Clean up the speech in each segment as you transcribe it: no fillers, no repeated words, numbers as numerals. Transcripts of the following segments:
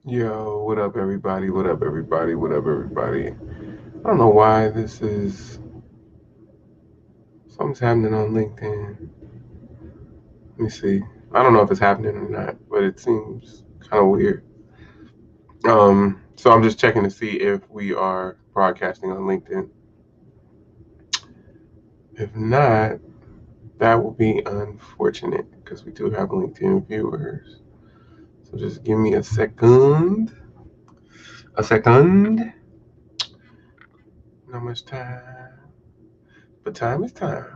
Yo, what up, everybody? What up, everybody? What up, everybody? I don't know why something's happening on LinkedIn. Let me see. I don't know if it's happening or not, but it seems kind of weird. So I'm just checking to see if we are broadcasting on LinkedIn. If not, that will be unfortunate because we do have LinkedIn viewers. So just give me a second. A second. Not much time, but time is time.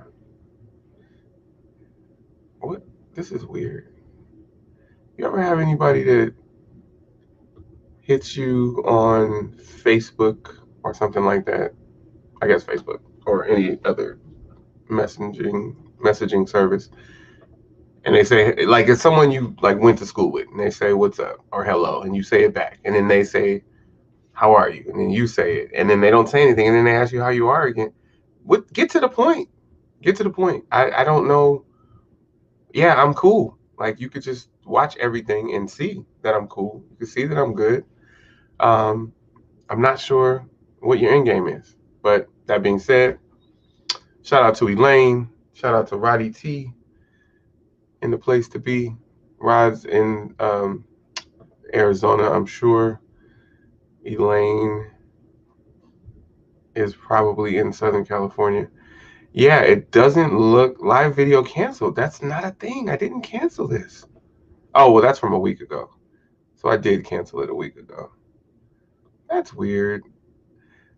What? This is weird. You ever have anybody that hits you on Facebook or something like that? I guess Facebook or any other messaging service, and they say like it's someone you like went to school with, and they say what's up or hello, and you say it back, and then they say how are you, and then you say it, and then they don't say anything, and then they ask you how you are again. What? Get to the point. Get to the point. I don't know. Yeah, I'm cool. Like you could just watch everything and see that I'm cool. You can see that I'm good. Um, I'm not sure what your end game is. But that being said, shout out to Elaine. Shout out to Roddy T in the place to be. Rod's in Arizona, I'm sure. Elaine is probably in Southern California. Yeah, it doesn't look live video canceled. That's not a thing. I didn't cancel this. Oh, well, that's from a week ago. So I did cancel it a week ago. That's weird.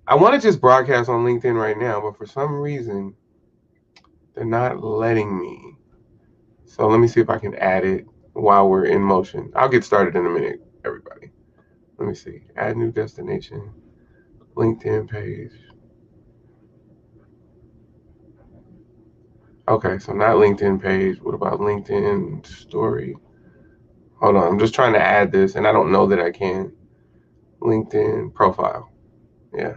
I want to just broadcast on LinkedIn right now, but for some reason, they're not letting me. So let me see if I can add it while we're in motion. I'll get started in a minute, everybody. Let me see. Add new destination, LinkedIn page. Okay, so not LinkedIn page. What about LinkedIn story? Hold on, I'm just trying to add this and I don't know that I can. LinkedIn profile. Yeah.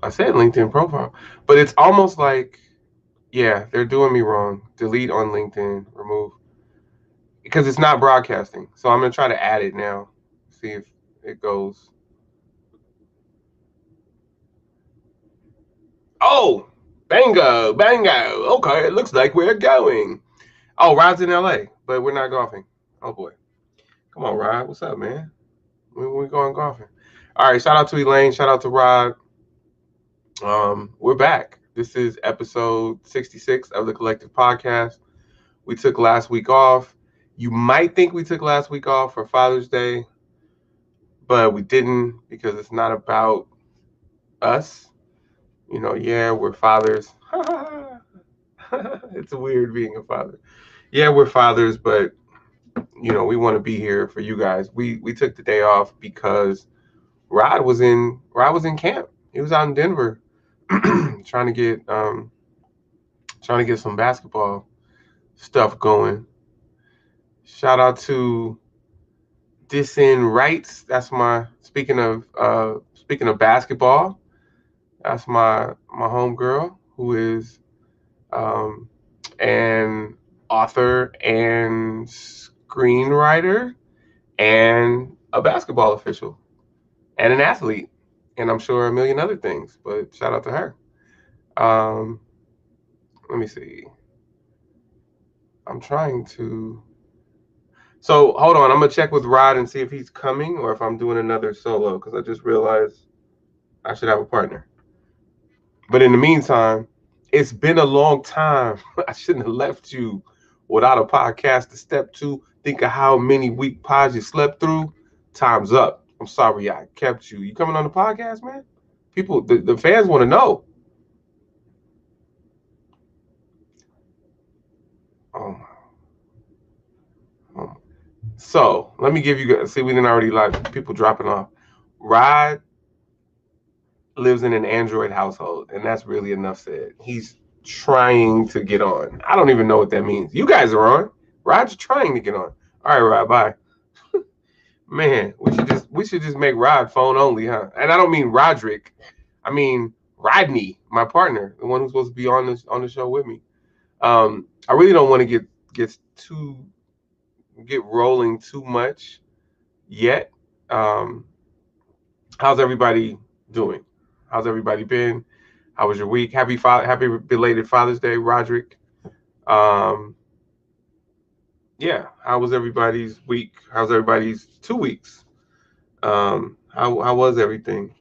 I said LinkedIn profile. But it's almost like, yeah, they're doing me wrong. Delete on LinkedIn, remove. Because it's not broadcasting. So I'm going to try to add it now. See if it goes. Oh, bango, bango. Okay, it looks like we're going. Oh, Rod's in LA, but we're not golfing. Oh boy. Come on, Rod. What's up, man? We're going golfing. All right, shout out to Elaine. Shout out to Rod. We're back. This is episode 66 of the Collective Podcast. We took last week off. You might think we took last week off for Father's Day, but we didn't because it's not about us. You know, yeah, we're fathers. It's weird being a father. Yeah, we're fathers, but you know, we want to be here for you guys. We took the day off because Rod was in camp. He was out in Denver trying to get trying to get some basketball stuff going. Shout out to Disin Rights. That's my speaking of basketball. That's my homegirl who is um, an author and screenwriter and a basketball official and an athlete, and I'm sure a million other things. But shout out to her. Um, let me see. I'm trying to. So hold on. I'm gonna check with Rod and see if he's coming or if I'm doing another solo because I just realized I should have a partner. But in the meantime, it's been a long time. I shouldn't have left you without a podcast to step to. Think of how many week pods you slept through. Time's up. I'm sorry I kept you. You coming on the podcast, man? People, the fans want to know. Oh, oh. So let me give you guys. See, we didn't already like people dropping off. Rod lives in an Android household, and that's really enough said. He's trying to get on. I don't even know what that means. You guys are on. Rod's trying to get on. All right, Rod, bye. Man, we should just make Rod phone only, huh? And I don't mean Roderick. I mean Rodney, my partner, the one who's supposed to be on the show with me. I really don't want to get too. get rolling too much yet. Um, how's everybody doing? How's everybody been? How was your week? Happy belated Father's Day, Roderick. Um, yeah, how was everybody's week? How's everybody's 2 weeks? How was everything?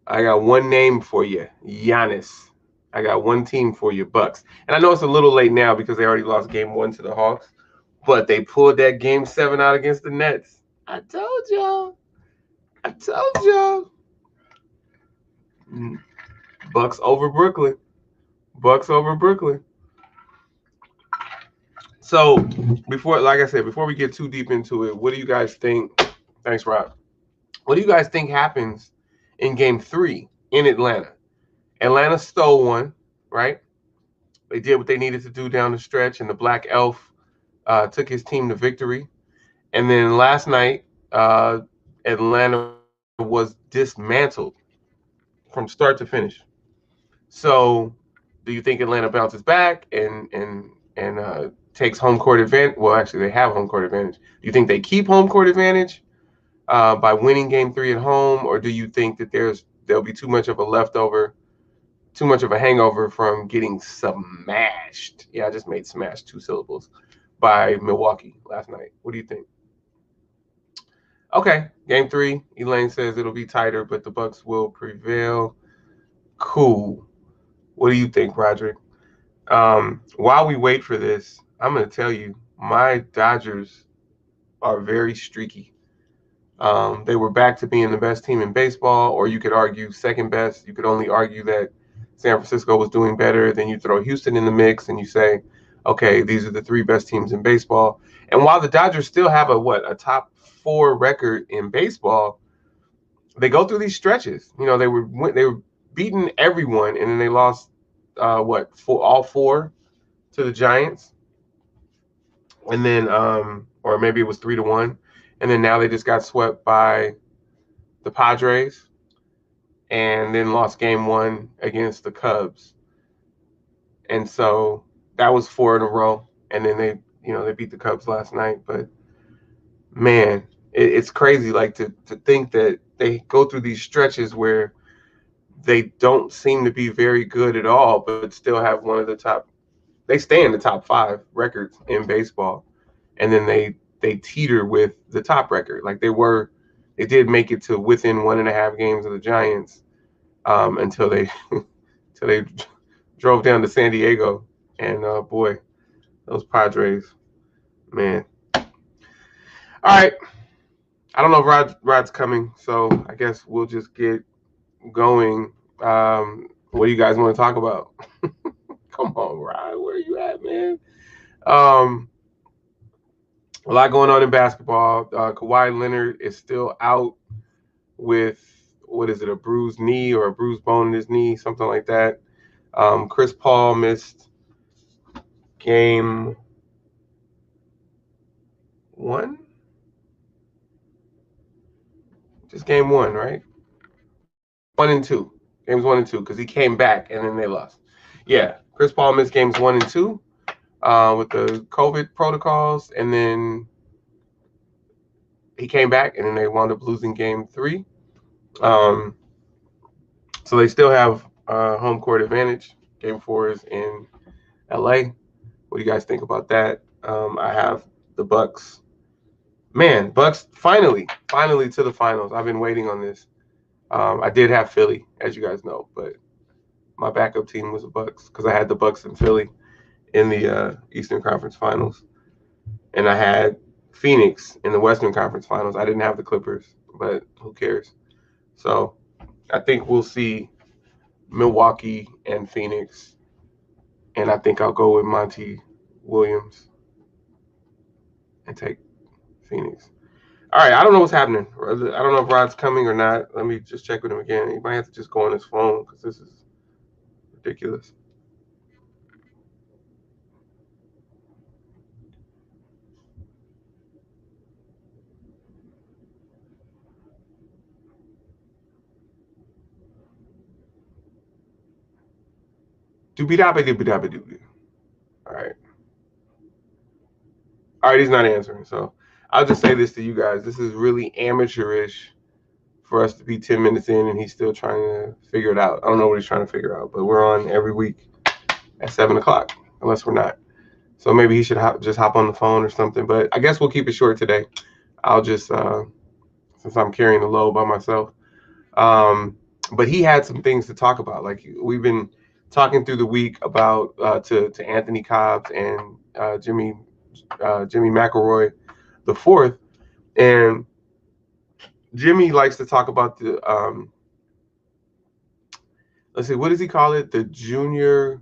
I got one name for you, Giannis. I got one team for you, Bucks. And I know it's a little late now because they already lost game one to the Hawks, but they pulled that game seven out against the Nets. I told y'all. I told y'all. Mm, Bucks over Brooklyn. Bucks over Brooklyn. So before, like I said, before we get too deep into it, what do you guys think? Thanks, Rob. What do you guys think happens in game three in Atlanta? Atlanta stole one, right? They did what they needed to do down the stretch, and the Black Elf took his team to victory. And then last night, Atlanta was dismantled from start to finish. So, do you think Atlanta bounces back and takes home court advantage? Well, actually, they have home court advantage. Do you think they keep home court advantage by winning Game Three at home, or do you think that there'll be too much of a leftover, too much of a hangover from getting smashed? Yeah, I just made smash two syllables by Milwaukee last night. What do you think? Okay, Game Three. Elaine says it'll be tighter, but the Bucks will prevail. Cool. What do you think, Roderick? While we wait for this, I'm going to tell you, my Dodgers are very streaky. They were back to being the best team in baseball, or you could argue second best. You could only argue that San Francisco was doing better. Then you throw Houston in the mix and you say, okay, these are the three best teams in baseball. And while the Dodgers still have a top four record in baseball, they go through these stretches. You know, they were beating everyone, and then they lost all four to the Giants, and then or maybe it was 3-1, and then now they just got swept by the Padres, and then lost game one against the Cubs, and so that was four in a row, and then they beat the Cubs last night, but man, it's crazy like to think that they go through these stretches where they don't seem to be very good at all, but still have one of the top. They stay in the top five records in baseball, and then they teeter with the top record. Like they did make it to within 1.5 games of the Giants until they until they drove down to San Diego, and boy, those Padres, man. All right, I don't know if Rod's coming, so I guess we'll just get going. What do you guys want to talk about? Come on, Rod, where are you at, man? Um, a lot going on in basketball. Kawhi Leonard is still out with what is it, a bruised knee or a bruised bone in his knee, something like that. Chris Paul missed game one, just game one, right? One and two, games one and two, because he came back and then they lost. Yeah, Chris Paul missed games one and two with the COVID protocols, and then he came back and then they wound up losing game three. Um, so they still have home court advantage. Game four is in LA. What do you guys think about that? I have the Bucks. Man, Bucks finally to the finals. I've been waiting on this. I did have Philly, as you guys know, but my backup team was the Bucks because I had the Bucks and Philly in the Eastern Conference Finals, and I had Phoenix in the Western Conference Finals. I didn't have the Clippers, but who cares? So I think we'll see Milwaukee and Phoenix, and I think I'll go with Monty Williams and take Phoenix. All right, I don't know what's happening. I don't know if Rod's coming or not. Let me just check with him again. He might have to just go on his phone because this is ridiculous. Doobie dabby doobie dabby doobie. All right. All right, he's not answering. So I'll just say this to you guys. This is really amateurish for us to be 10 minutes in and he's still trying to figure it out. I don't know what he's trying to figure out, but we're on every week at 7 o'clock, unless we're not. So maybe he should just hop on the phone or something. But I guess we'll keep it short today. I'll just, since I'm carrying the load by myself. But he had some things to talk about. Like we've been talking through the week about to Anthony Cobbs and Jimmy McElroy the fourth, and Jimmy likes to talk about the let's see, what does he call it? The Junior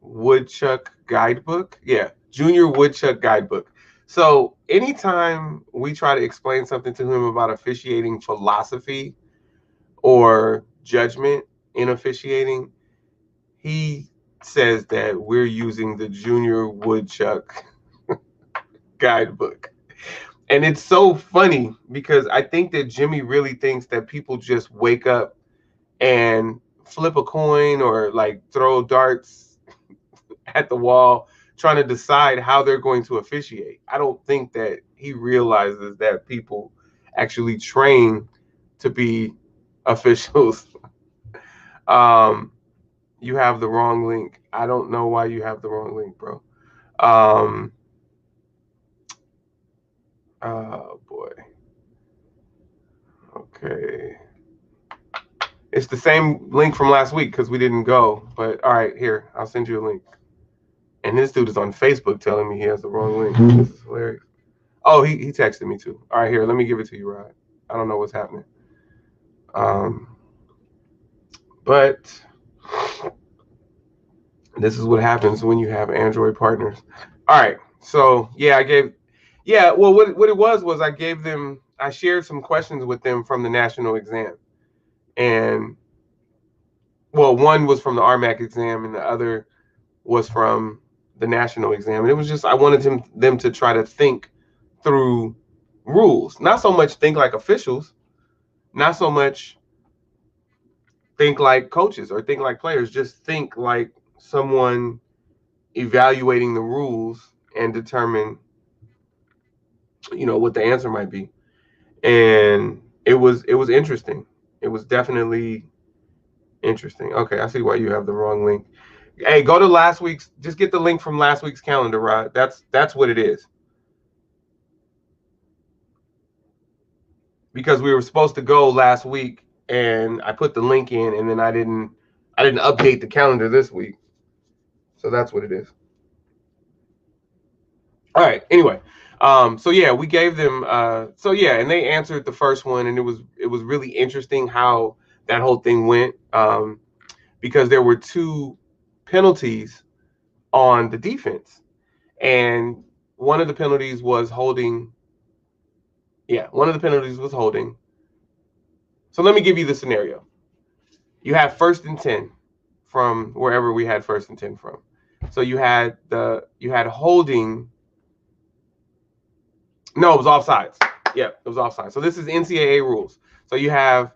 Woodchuck Guidebook? Yeah, Junior Woodchuck Guidebook. So anytime we try to explain something to him about officiating philosophy or judgment in officiating, he says that we're using the Junior Woodchuck Guidebook. And it's so funny because I think that Jimmy really thinks that people just wake up and flip a coin or like throw darts at the wall trying to decide how they're going to officiate. I don't think that he realizes that people actually train to be officials. You have the wrong link. I don't know why you have the wrong link, bro. Oh boy. Okay. It's the same link from last week because we didn't go. But all right, here, I'll send you a link. And this dude is on Facebook telling me he has the wrong link. This is hilarious. Oh, he texted me too. All right, here, let me give it to you, Rod. I don't know what's happening. But this is what happens when you have Android partners. All right, so yeah, well, what it was I shared some questions with them from the national exam. And well, one was from the RMAC exam and the other was from the national exam. And it was just, I wanted them to try to think through rules, not so much think like officials, not so much think like coaches or think like players, just think like someone evaluating the rules and determine, what the answer might be. And it was interesting. It was definitely interesting. Okay, I see why you have the wrong link. Hey, go to last week's, just get the link from last week's calendar, Rod. That's what it is. Because we were supposed to go last week and I put the link in and then I didn't update the calendar this week. So that's what it is. All right, anyway. So yeah, we gave them and they answered the first one and it was really interesting how that whole thing went. Because there were two penalties on the defense. And one of the penalties was holding. Yeah, one of the penalties was holding. So let me give you the scenario. You have 1st and 10 from wherever we had 1st and 10 from. So you had holding. No, it was offsides. Yeah, it was offsides. So this is NCAA rules. So you have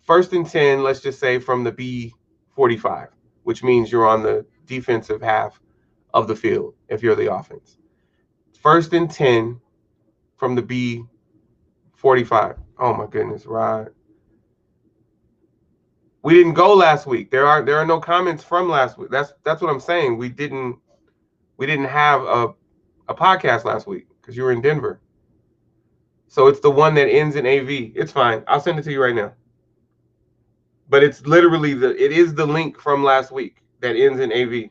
1st and 10, let's just say from the B45, which means you're on the defensive half of the field if you're the offense. 1st and 10 from the B45. Oh my goodness, Rod. We didn't go last week. There are no comments from last week. That's what I'm saying. We didn't have a podcast last week because you were in Denver. So it's the one that ends in AV. It's fine. I'll send it to you right now. But it's literally it is the link from last week that ends in AV.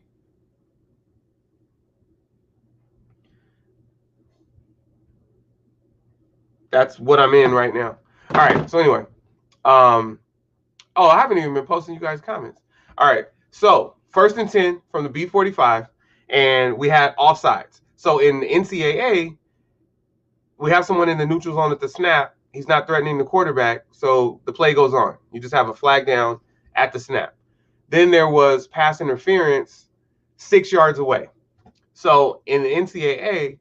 That's what I'm in right now. All right. So anyway, I haven't even been posting you guys comments. All right. So 1st and 10 from the B45, and we had offsides. So in the NCAA, we have someone in the neutral zone at the snap. He's not threatening the quarterback, so the play goes on. You just have a flag down at the snap. Then there was pass interference 6 yards away. So in the NCAA,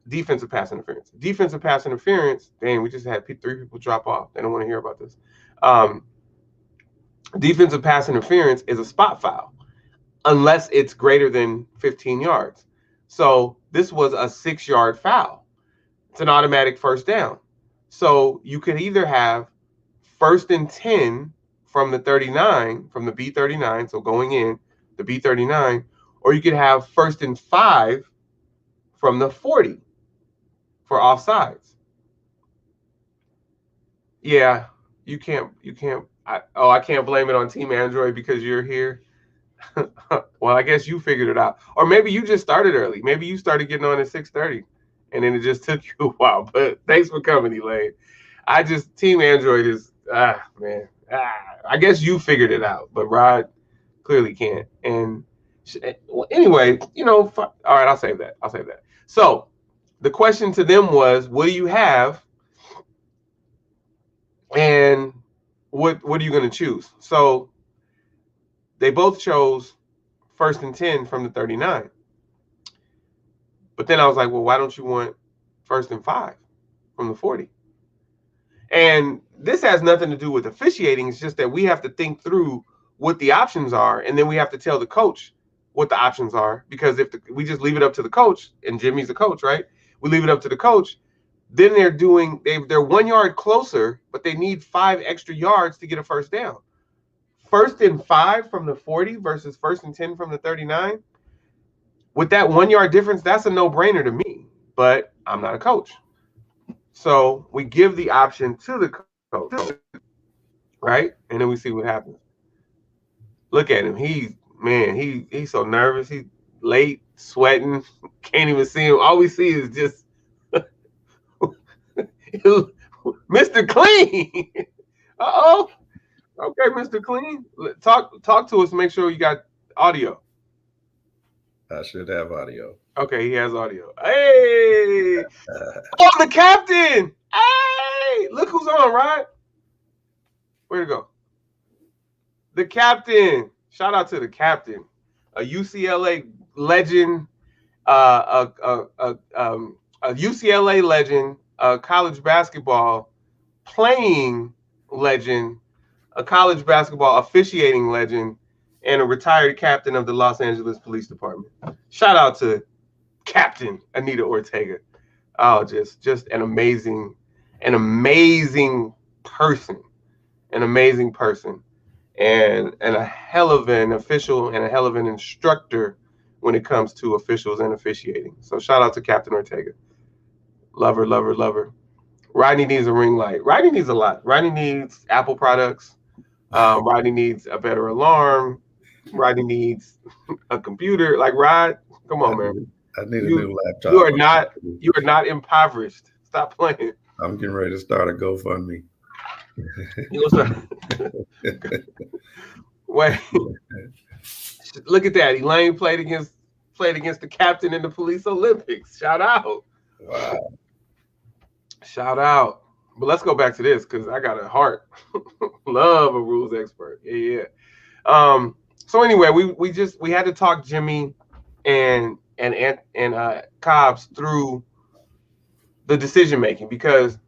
defensive pass interference. Defensive pass interference, dang, we just had 3 people drop off. They don't want to hear about this. Defensive pass interference is a spot foul unless it's greater than 15 yards. So this was a 6-yard foul. It's an automatic first down. So you could either have 1st and 10 from the 39, from the B39, so going in, the B39, or you could have 1st and 5 from the 40 for offsides. Yeah, you can't. I can't blame it on Team Android because you're here. Well, I guess you figured it out, or maybe you just started early. Maybe you started getting on at 6:30, and then it just took you a while. But thanks for coming, Elaine. Team Android is man. I guess you figured it out, but Rod clearly can't. And well, anyway, all right, I'll save that. So the question to them was, what do you have, and what are you going to choose? So they both chose 1st and 10 from the 39. But then I was like, well, why don't you want 1st and 5 from the 40? And this has nothing to do with officiating. It's just that we have to think through what the options are, and then we have to tell the coach what the options are. Because if we just leave it up to the coach, and Jimmy's the coach, right? We leave it up to the coach. Then they're 1 yard closer, but they need 5 extra yards to get a first down. 1st and 5 from the 40 versus 1st and 10 from the 39. With that 1 yard difference, that's a no-brainer to me. But I'm not a coach. So we give the option to the coach, right? And then we see what happens. Look at him. He's so nervous. He's late, sweating, can't even see him. All we see is just Mr. Clean. Uh-oh. Okay, Mr. Clean. Talk to us. Make sure you got audio. I should have audio. Okay, he has audio. Hey! Oh, the captain! Hey! Look who's on, right? Where'd it go? The captain. Shout out to the captain. A UCLA legend, a UCLA legend, a college basketball playing legend, a college basketball officiating legend, and a retired captain of the Los Angeles Police Department. Shout out to Captain Anita Ortega. Oh, just an amazing person. An amazing person. And a hell of an official and a hell of an instructor when it comes to officials and officiating. So shout out to Captain Ortega. Love her. Rodney needs a ring light. Rodney needs a lot. Rodney needs Apple products. Rodney needs a better alarm. Rodney needs a computer. Like, Rod, come on, man. I need a new laptop. You are not impoverished. Stop playing. I'm getting ready to start a GoFundMe. Wait. Look at that. Elaine played against the captain in the police Olympics. Shout out. Wow. Shout out. But let's go back to this because I got a heart. Love a rules expert. Yeah. So anyway, we had to talk Jimmy and Cobbs through the decision making because,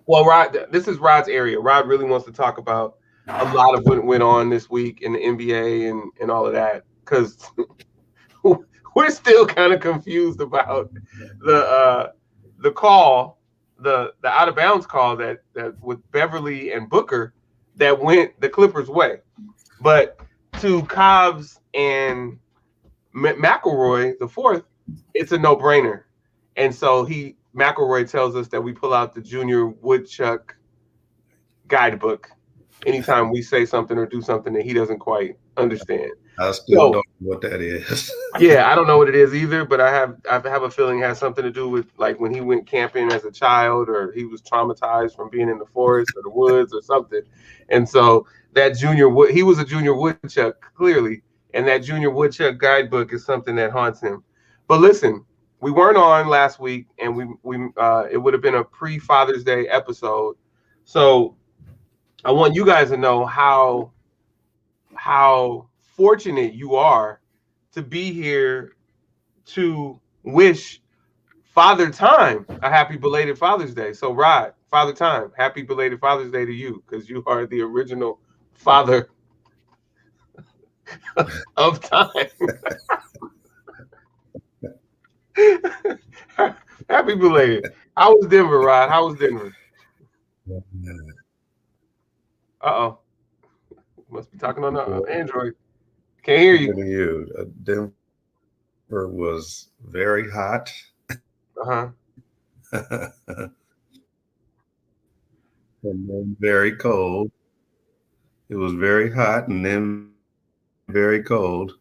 well, Rod, this is Rod's area. Rod really wants to talk about a lot of what went on this week in the NBA and all of that because we're still kind of confused about the call, the out of bounds call that with Beverly and Booker that went the Clippers' way, but to Cobbs and McElroy, the fourth, it's a no-brainer. And so McElroy tells us that we pull out the Junior Woodchuck guidebook anytime we say something or do something that he doesn't quite understand. I still don't know what that is. Yeah, I don't know what it is either, but I have a feeling it has something to do with like when he went camping as a child or he was traumatized from being in the forest or the woods or something. And so that he was a Junior Woodchuck, clearly. And that Junior Woodchuck guidebook is something that haunts him. But listen, we weren't on last week, and it would have been a pre-Father's Day episode. So I want you guys to know how fortunate you are to be here to wish Father Time a happy belated Father's Day. So Rod, Father Time, happy belated Father's Day to you because you are the original father of time. Happy belated. How was Denver, Rod? How was Denver? Uh-oh. Must be talking on the Android. Can't hear you. Than you. Denver was very hot Uh-huh. and then very cold. It was very hot and then very cold.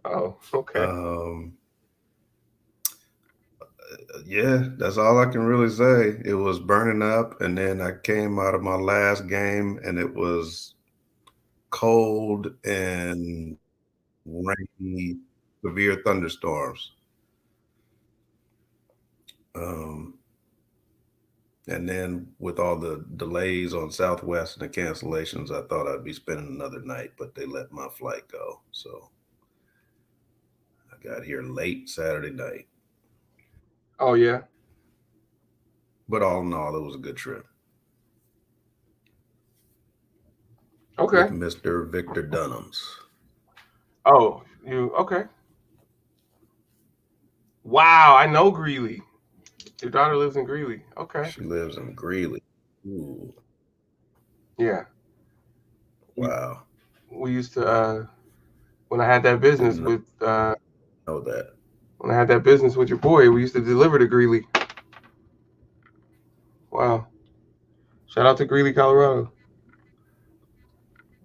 Oh, okay. Yeah, that's all I can really say. It was burning up, and then I came out of my last game, and it was cold and rainy, severe thunderstorms. Um, and then with all the delays on Southwest and the cancellations, I thought I'd be spending another night, but they let my flight go. So I got here late Saturday night. Oh, yeah. But all in all, it was a good trip Okay. with Mr. Victor Dunhams. Oh, you okay. Wow, I know Greeley. Your daughter lives in Greeley. Okay. She lives in Greeley. Ooh, Yeah. We wow. we used to when I had that business Didn't with know that. when I had that business with your boy, we used to deliver to Greeley. Wow. Shout out to Greeley, Colorado.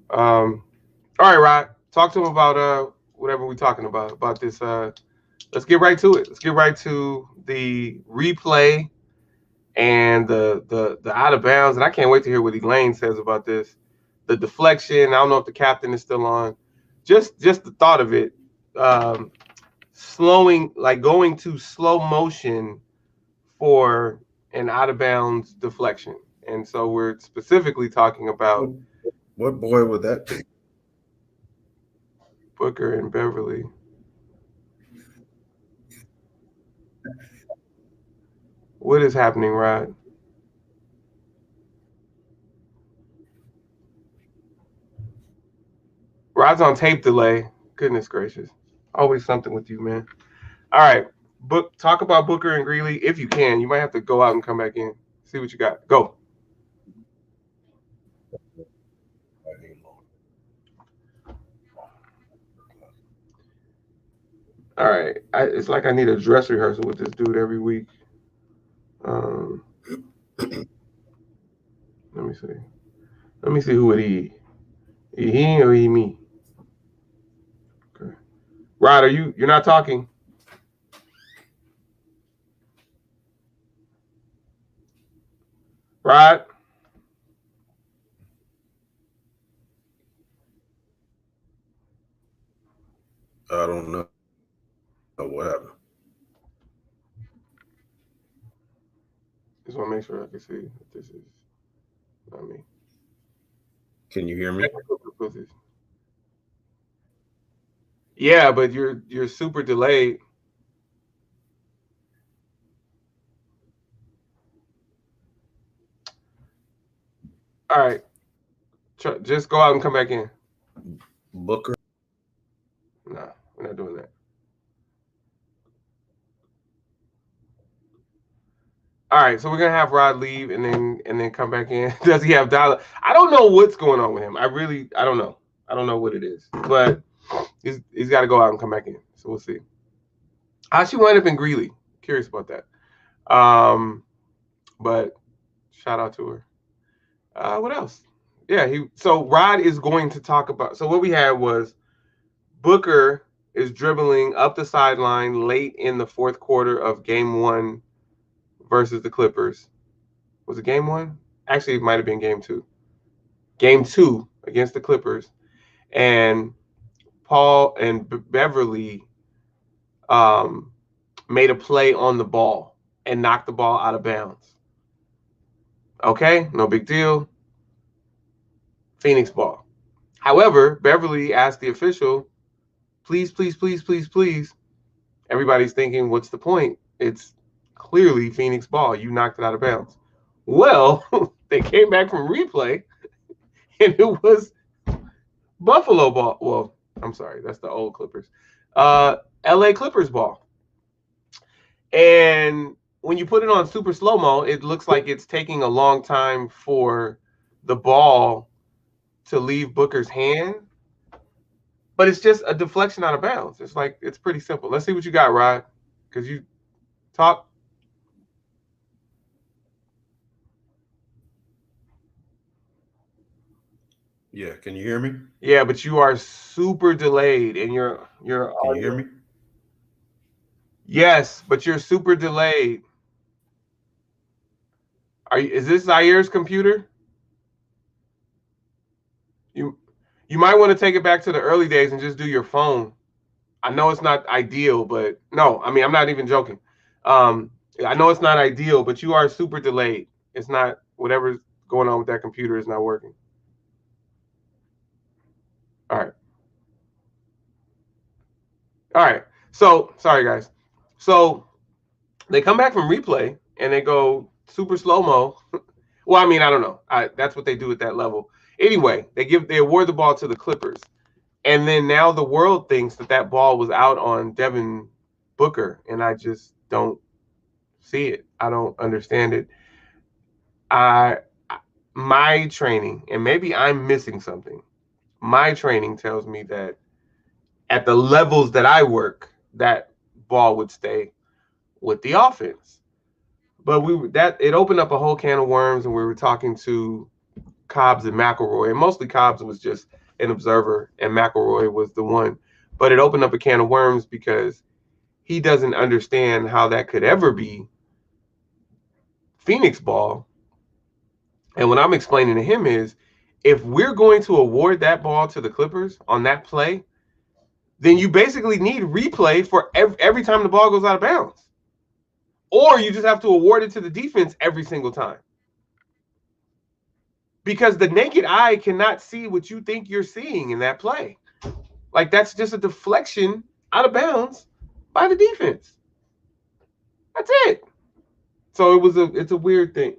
All right, Rod. Talk to him about whatever we're talking about this. Let's get right to it. Let's get right to the replay and the out of bounds. And I can't wait to hear what Elaine says about this. The deflection. I don't know if the captain is still on. Just the thought of it. Slowing, like going to slow motion for an out of bounds deflection. And so we're specifically talking about What boy would that be? Booker and Beverly. What is happening, Rod? Rod's on tape delay. Goodness gracious. Always something with you, man. All right. Talk about Booker and Greeley if you can. You might have to go out and come back in. See what you got. Go. All right. It's like I need a dress rehearsal with this dude every week. Um, let me see. Let me see who it is. He or he me? Okay. Rod, you're not talking? Rod? I don't know what happened. Just want to make sure I can see if this is not me. Can you hear me? Yeah, but you're super delayed. All right. Just go out and come back in. Booker. No, we're not doing that. All right, so we're gonna have Rod leave and then come back in. Does he have dial? I don't know what's going on with him. I don't know. I don't know what it is, but he's got to go out and come back in. So we'll see. How she wind up in Greeley? Curious about that. But shout out to her. What else? Yeah, so Rod is going to talk about. So what we had was Booker is dribbling up the sideline late in the fourth quarter of Game 1 versus the Clippers. Was it Game 1? Actually, it might have been Game 2. Game 2 against the Clippers, and Paul and Beverly made a play on the ball and knocked the ball out of bounds. Okay, no big deal. Phoenix ball. However, Beverly asked the official, please, please, please, please, please. Everybody's thinking, what's the point? It's clearly Phoenix ball. You knocked it out of bounds. Well, they came back from replay, and it was Buffalo ball. Well, I'm sorry, that's the old Clippers. LA Clippers ball. And when you put it on super slow mo, it looks like it's taking a long time for the ball to leave Booker's hand, but it's just a deflection out of bounds. It's like it's pretty simple. Let's see what you got, Rod, because you talk. Yeah, can you hear me? Yeah, but you are super delayed, and your Can you hear audio. me? Yes, but you're super delayed. Is this Zaire's computer? You you might want to take it back to the early days and just do your phone. I know it's not ideal, but no, I mean I'm not even joking. Um, I know it's not ideal, but you are super delayed. It's not whatever's going on with that computer is not working. All right, all right. So sorry guys. So they come back from replay and they go super slow mo. Well, I mean I don't know. That's what they do at that level. Anyway, they award the ball to the Clippers. And then now the world thinks that that ball was out on Devin Booker, and I just don't see it. I don't understand it. I my training, and maybe I'm missing something. My training tells me that at the levels that I work, that ball would stay with the offense. But it opened up a whole can of worms, and we were talking to Cobbs and McElroy, and mostly Cobbs was just an observer, and McElroy was the one. But it opened up a can of worms because he doesn't understand how that could ever be Phoenix ball. And what I'm explaining to him is if we're going to award that ball to the Clippers on that play, then you basically need replay for every time the ball goes out of bounds. Or you just have to award it to the defense every single time. Because the naked eye cannot see what you think you're seeing in that play. Like that's just a deflection out of bounds by the defense. That's it. So it's a weird thing.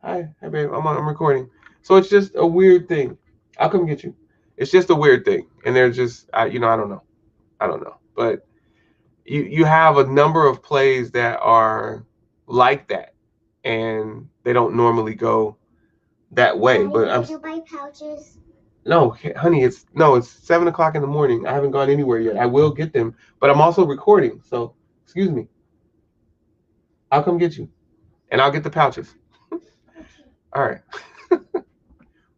Hi, babe. I'm recording. So it's just a weird thing. I'll come get you. It's just a weird thing, and they're just, I don't know. But you have a number of plays that are like that, and they don't normally go that way. Daddy, But did you buy pouches? No, honey. It's 7 o'clock in the morning. I haven't gone anywhere yet. I will get them, but I'm also recording. So excuse me. I'll come get you, and I'll get the pouches. All right.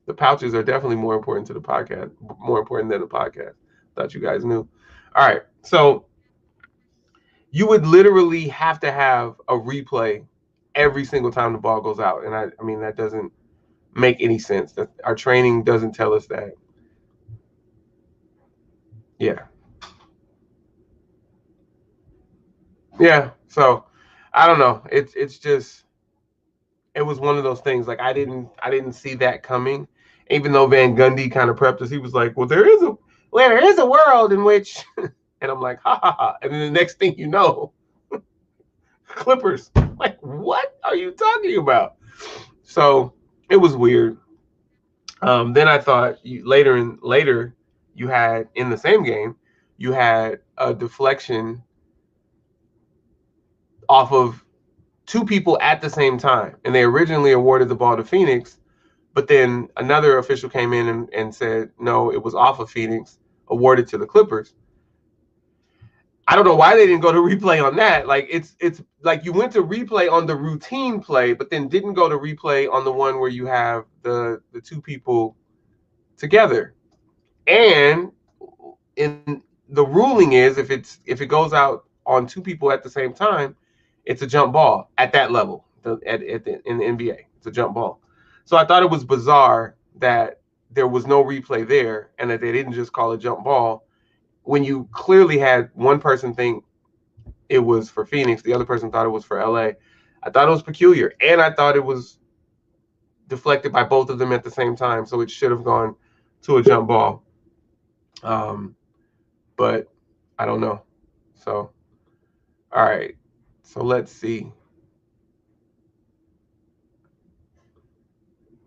The pouches are definitely more important to the podcast, more important than the podcast. Thought you guys knew. All right. So you would literally have to have a replay every single time the ball goes out. And I mean, that doesn't make any sense. That our training doesn't tell us that. Yeah. Yeah. So I don't know. It's just it was one of those things. Like I didn't see that coming. Even though Van Gundy kind of prepped us, he was like, there is a world in which and I'm like, ha ha ha. And then the next thing you know, Clippers. Like, what are you talking about? So it was weird. Then I thought later you had in the same game, you had a deflection off of two people at the same time. And they originally awarded the ball to Phoenix, but then another official came in and said, no, it was off of Phoenix, awarded to the Clippers. I don't know why they didn't go to replay on that. Like it's like you went to replay on the routine play, but then didn't go to replay on the one where you have the two people together. And in the ruling is if it goes out on two people at the same time, it's a jump ball at that level. In the NBA, it's a jump ball. So I thought it was bizarre that there was no replay there and that they didn't just call a jump ball when you clearly had one person think it was for Phoenix, the other person thought it was for LA. I thought it was peculiar, and I thought it was deflected by both of them at the same time, so it should have gone to a jump ball. But I don't know. So, all right. So let's see.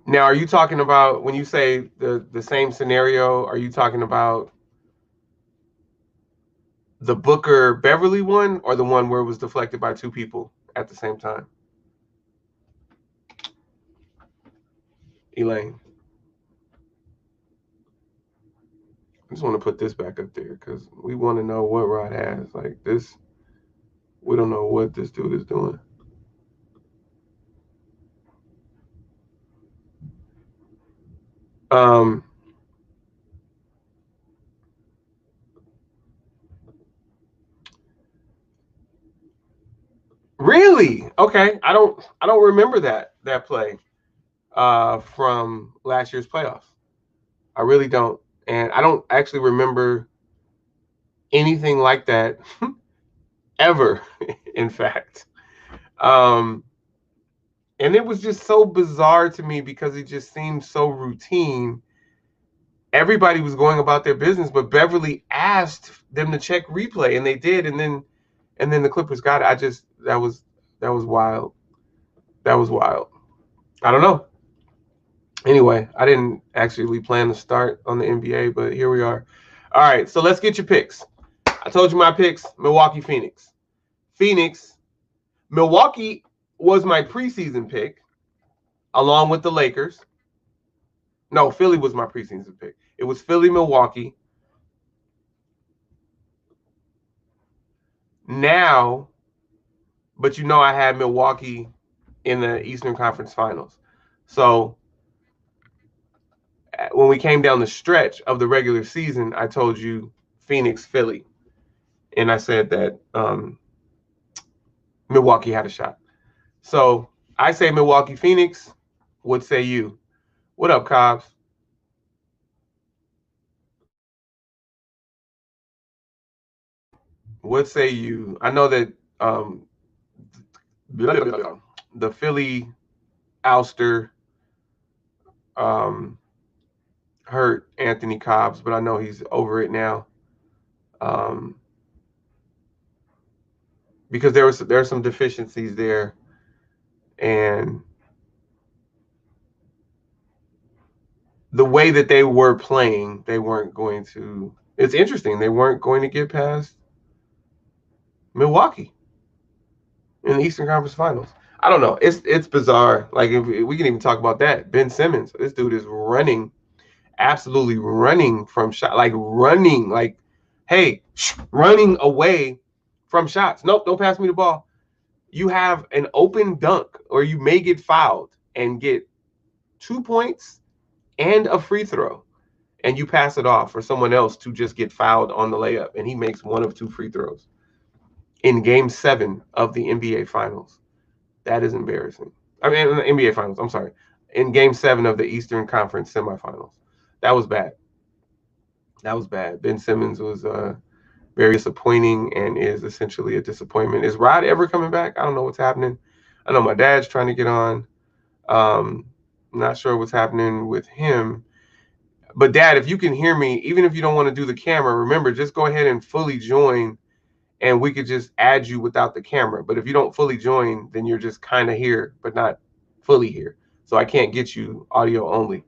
Now, are you talking about when you say the same scenario? Are you talking about The Booker Beverly one, or the one where it was deflected by two people at the same time? Elaine. I just want to put this back up there because we want to know what Rod has. Like this, we don't know what this dude is doing. Um, really? Okay. I don't remember that play from last year's playoffs. I really don't. And I don't actually remember anything like that ever, in fact. Um, and it was just so bizarre to me because it just seemed so routine. Everybody was going about their business, but Beverly asked them to check replay, and they did, and then the Clippers got it. That was wild. That was wild. I don't know. Anyway, I didn't actually plan to start on the NBA, but here we are. All right, so let's get your picks. I told you my picks: Milwaukee, Phoenix. Phoenix, Milwaukee was my preseason pick, along with the Lakers. No, Philly was my preseason pick. It was Philly, Milwaukee. Now, but I had Milwaukee in the Eastern Conference Finals. So when we came down the stretch of the regular season, I told you Phoenix, Philly, and I said that Milwaukee had a shot. So I say Milwaukee, Phoenix. What say you? What up, Cobbs? What say you? I know that the Philly ouster um, hurt Anthony Cobbs, but I know he's over it now. Um, because there are some deficiencies there, and the way that they were playing, they weren't going to. It's interesting. They weren't going to get past Milwaukee in the Eastern Conference Finals. I don't know. It's bizarre. Like if we can even talk about that. Ben Simmons, this dude is running, absolutely running from shot, like running, like, hey, running away from shots. Nope, don't pass me the ball. You have an open dunk, or you may get fouled and get 2 points and a free throw, and you pass it off for someone else to just get fouled on the layup, and he makes one of two free throws in Game 7 of the NBA Finals. That is embarrassing. I mean, in the NBA Finals. I'm sorry, in Game 7 of the Eastern Conference semifinals. That was bad. That was bad. Ben Simmons was very disappointing and is essentially a disappointment. Is Rod ever coming back? I don't know what's happening. I know my dad's trying to get on. Um, not sure what's happening with him. But Dad, if you can hear me, even if you don't want to do the camera, remember, just go ahead and fully join, and we could just add you without the camera. But if you don't fully join, then you're just kind of here, but not fully here. So I can't get you audio only.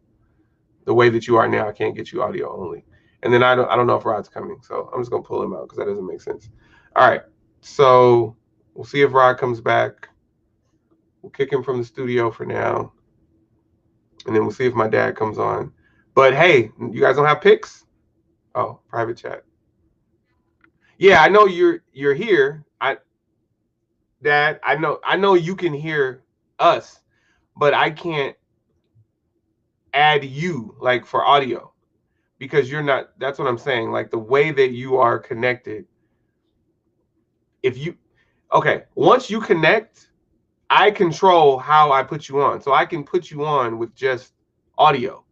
The way that you are now, I can't get you audio only. And then I don't know if Rod's coming, so I'm just gonna pull him out because that doesn't make sense. All right, so we'll see if Rod comes back. We'll kick him from the studio for now, and then we'll see if my dad comes on. But hey, you guys don't have picks? Oh, private chat. Yeah, I know you're here. Dad, I know you can hear us, but I can't add you like for audio because you're not. That's what I'm saying. Like the way that you are connected. If you Okay, once you connect, I control how I put you on. So I can put you on with just audio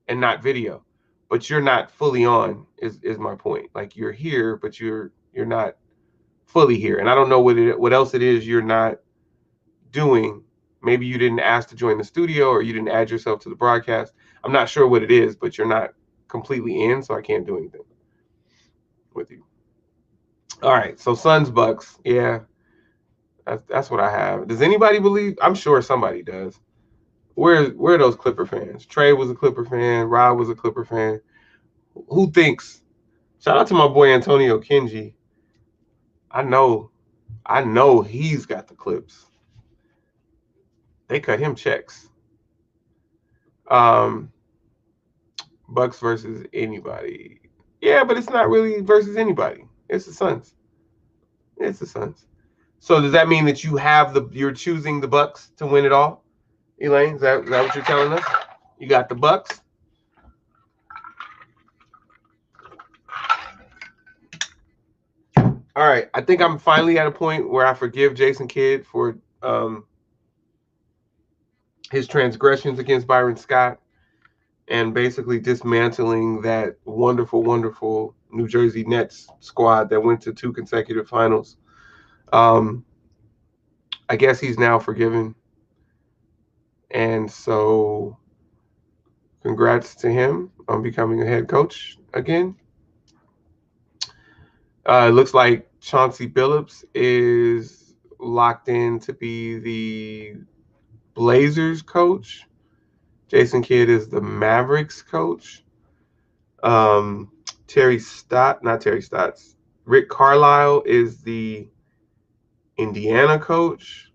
and not video. But you're not fully on is my point. Like you're here, but you're not fully here. And I don't know what else it is you're not doing. Maybe you didn't ask to join the studio or you didn't add yourself to the broadcast. I'm not sure what it is, but you're not completely in, so I can't do anything with you. All right, so Suns Bucks. Yeah, that's what I have. Does anybody believe? I'm sure somebody does. Where are those Clipper fans? Trey was a Clipper fan. Rob was a Clipper fan. Who thinks? Shout out to my boy Antonio Kenji. I know he's got the clips. They cut him checks. Um, Bucks versus anybody. Yeah, but it's not really versus anybody. It's the Suns. It's the Suns. So does that mean that you're choosing the Bucks to win it all, Elaine? Is that what you're telling us? You got the Bucks. All right. I think I'm finally at a point where I forgive Jason Kidd for his transgressions against Byron Scott and basically dismantling that wonderful, wonderful New Jersey Nets squad that went to 2 consecutive finals. Um, I guess he's now forgiven. And so congrats to him on becoming a head coach again. It looks like Chauncey Billups is locked in to be the Blazers coach. Jason Kidd is the Mavericks coach. Um, not Terry Stotts. Rick Carlisle is the Indiana coach.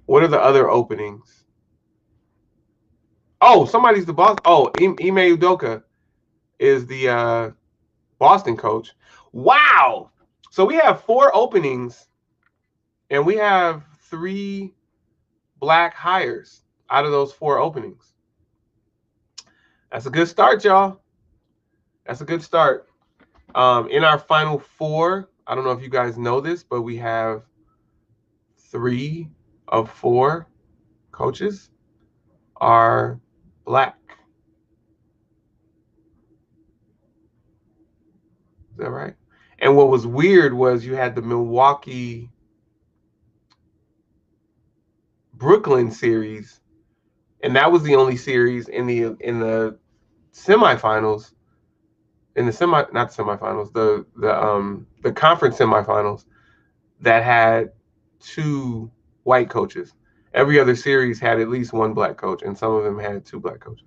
What are the other openings? Oh, somebody's the boss. Oh, Ime Udoka is the Boston coach. Wow. So we have 4 openings and we have 3 black hires out of those 4 openings. That's a good start, y'all. That's a good start. In our final 4, I don't know if you guys know this, but we have 3 of 4 coaches are black. Is that right? And what was weird was you had the Milwaukee Brooklyn series, and that was the only series in the semifinals, in the not semifinals, the conference semifinals that had 2 white coaches. Every other series had at least 1 black coach, and some of them had 2 black coaches.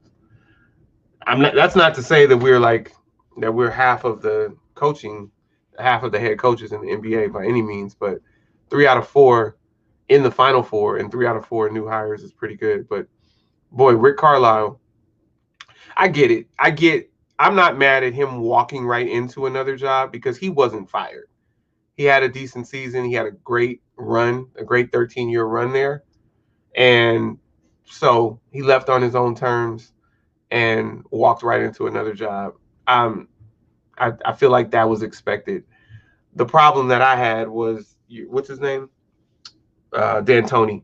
That's not to say that we're half of the coaching, half of the head coaches in the NBA by any means, but 3 out of 4 in the final 4 and 3 out of 4 new hires is pretty good. But boy, Rick Carlisle, I get it. I'm not mad at him walking right into another job because he wasn't fired. He had a decent season. He had a great run, a great 13-year run there. And so he left on his own terms and walked right into another job. I feel like that was expected. The problem that I had was, what's his name? D'Antoni.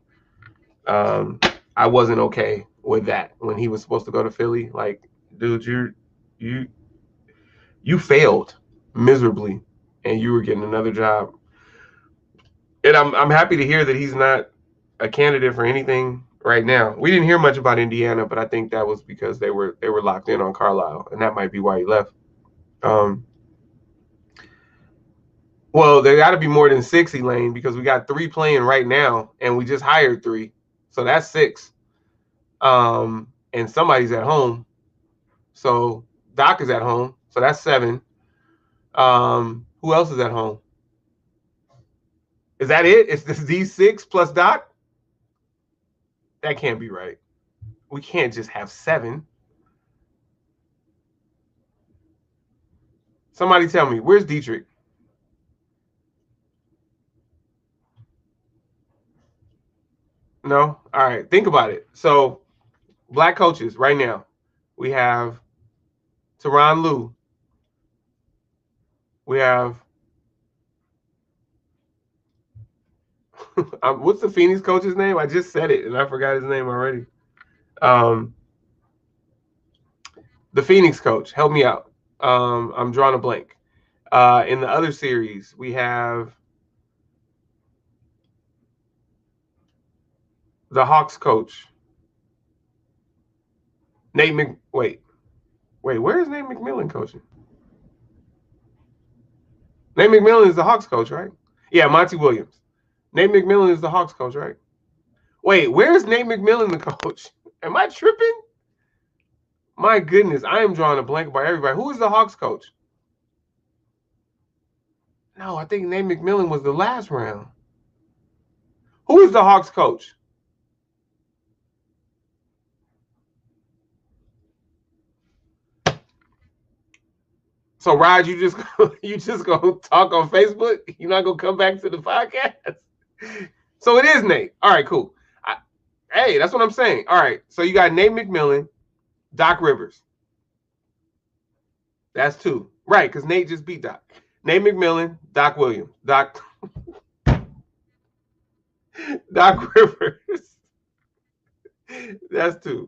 Um, I wasn't okay with that when he was supposed to go to Philly. Like, dude, you you failed miserably, and you were getting another job. And I'm happy to hear that he's not a candidate for anything right now. We didn't hear much about Indiana, but I think that was because they were locked in on Carlisle, and that might be why he left. Um, well, there got to be more than 6, Elaine, because we got 3 playing right now, and we just hired 3, so that's 6. And somebody's at home, so Doc is at home, so that's 7. Who else is at home? Is that it? It's these 6 plus Doc? That can't be right. We can't just have 7. Somebody tell me, where's Dietrich? No? All right, think about it. So, black coaches right now, we have Tyronn Lue. We have what's the Phoenix coach's name? I just said it and I forgot his name already. Um, the Phoenix coach, help me out. I'm drawing a blank. In the other series, we have the Hawks coach, Wait, where is Nate McMillan coaching? Nate McMillan is the Hawks coach, right? Yeah, Monty Williams. Nate McMillan is the Hawks coach, right? Wait, where's Nate McMillan the coach? Am I tripping? My goodness, I am drawing a blank by everybody. Who is the Hawks coach? No, I think Nate McMillan was the last round. Who is the Hawks coach? So Rod, you just gonna talk on Facebook? You're not gonna come back to the podcast? So it is Nate. All right, cool. Hey, that's what I'm saying. All right, so you got Nate McMillan, Doc Rivers. That's two, right? Because Nate just beat Doc. Nate McMillan, Doc Williams, Doc Rivers. That's two.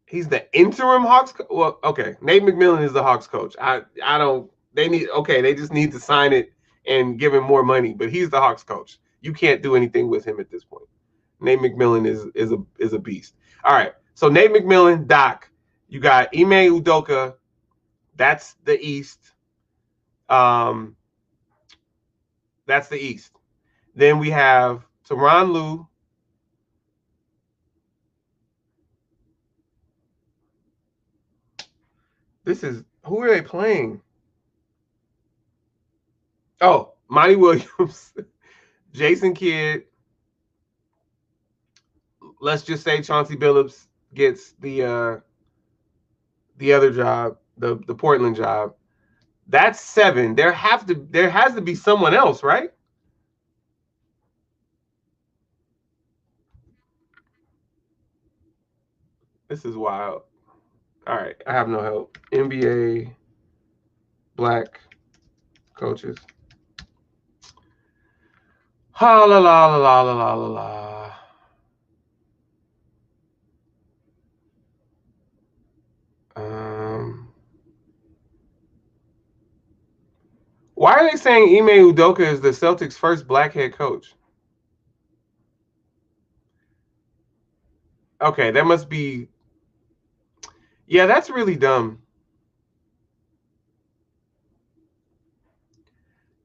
He's the interim Hawks. Well, okay. Nate McMillan is the Hawks coach. I don't. They need. Okay, they just need to sign it and give him more money. But he's the Hawks coach. You can't do anything with him at this point. Nate McMillan is a beast. All right. So Nate McMillan, Doc. You got Ime Udoka. That's the East. That's the East. Then we have Tyronn Lue. Who are they playing? Oh, Monty Williams, Jason Kidd. Let's just say Chauncey Billups gets the other job, the Portland job. That's 7. There has to be someone else, right? This is wild. All right, I have no help. NBA black coaches. Ha la la la la la la la. Why are they saying Ime Udoka is the Celtics' first black head coach? Okay, that must be. Yeah, that's really dumb.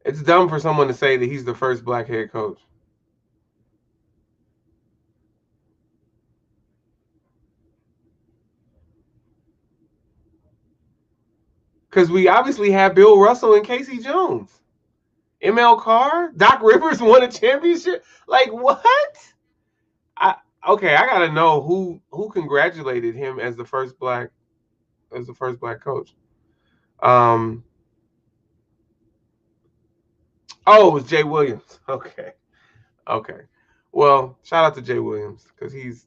It's dumb for someone to say that he's the first black head coach. Because we obviously have Bill Russell and Casey Jones. ML Carr, Doc Rivers won a championship. Like what? I gotta know who congratulated him as the first black coach. Oh, it was Jay Williams. Okay. Well, shout out to Jay Williams because he's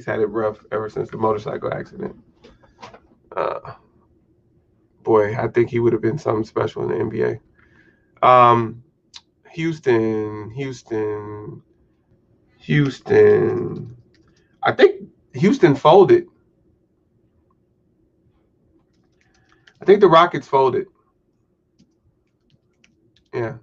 had it rough ever since the motorcycle accident. Boy, I think he would have been something special in the NBA. Houston. I think Houston folded. I think the Rockets folded. Yeah.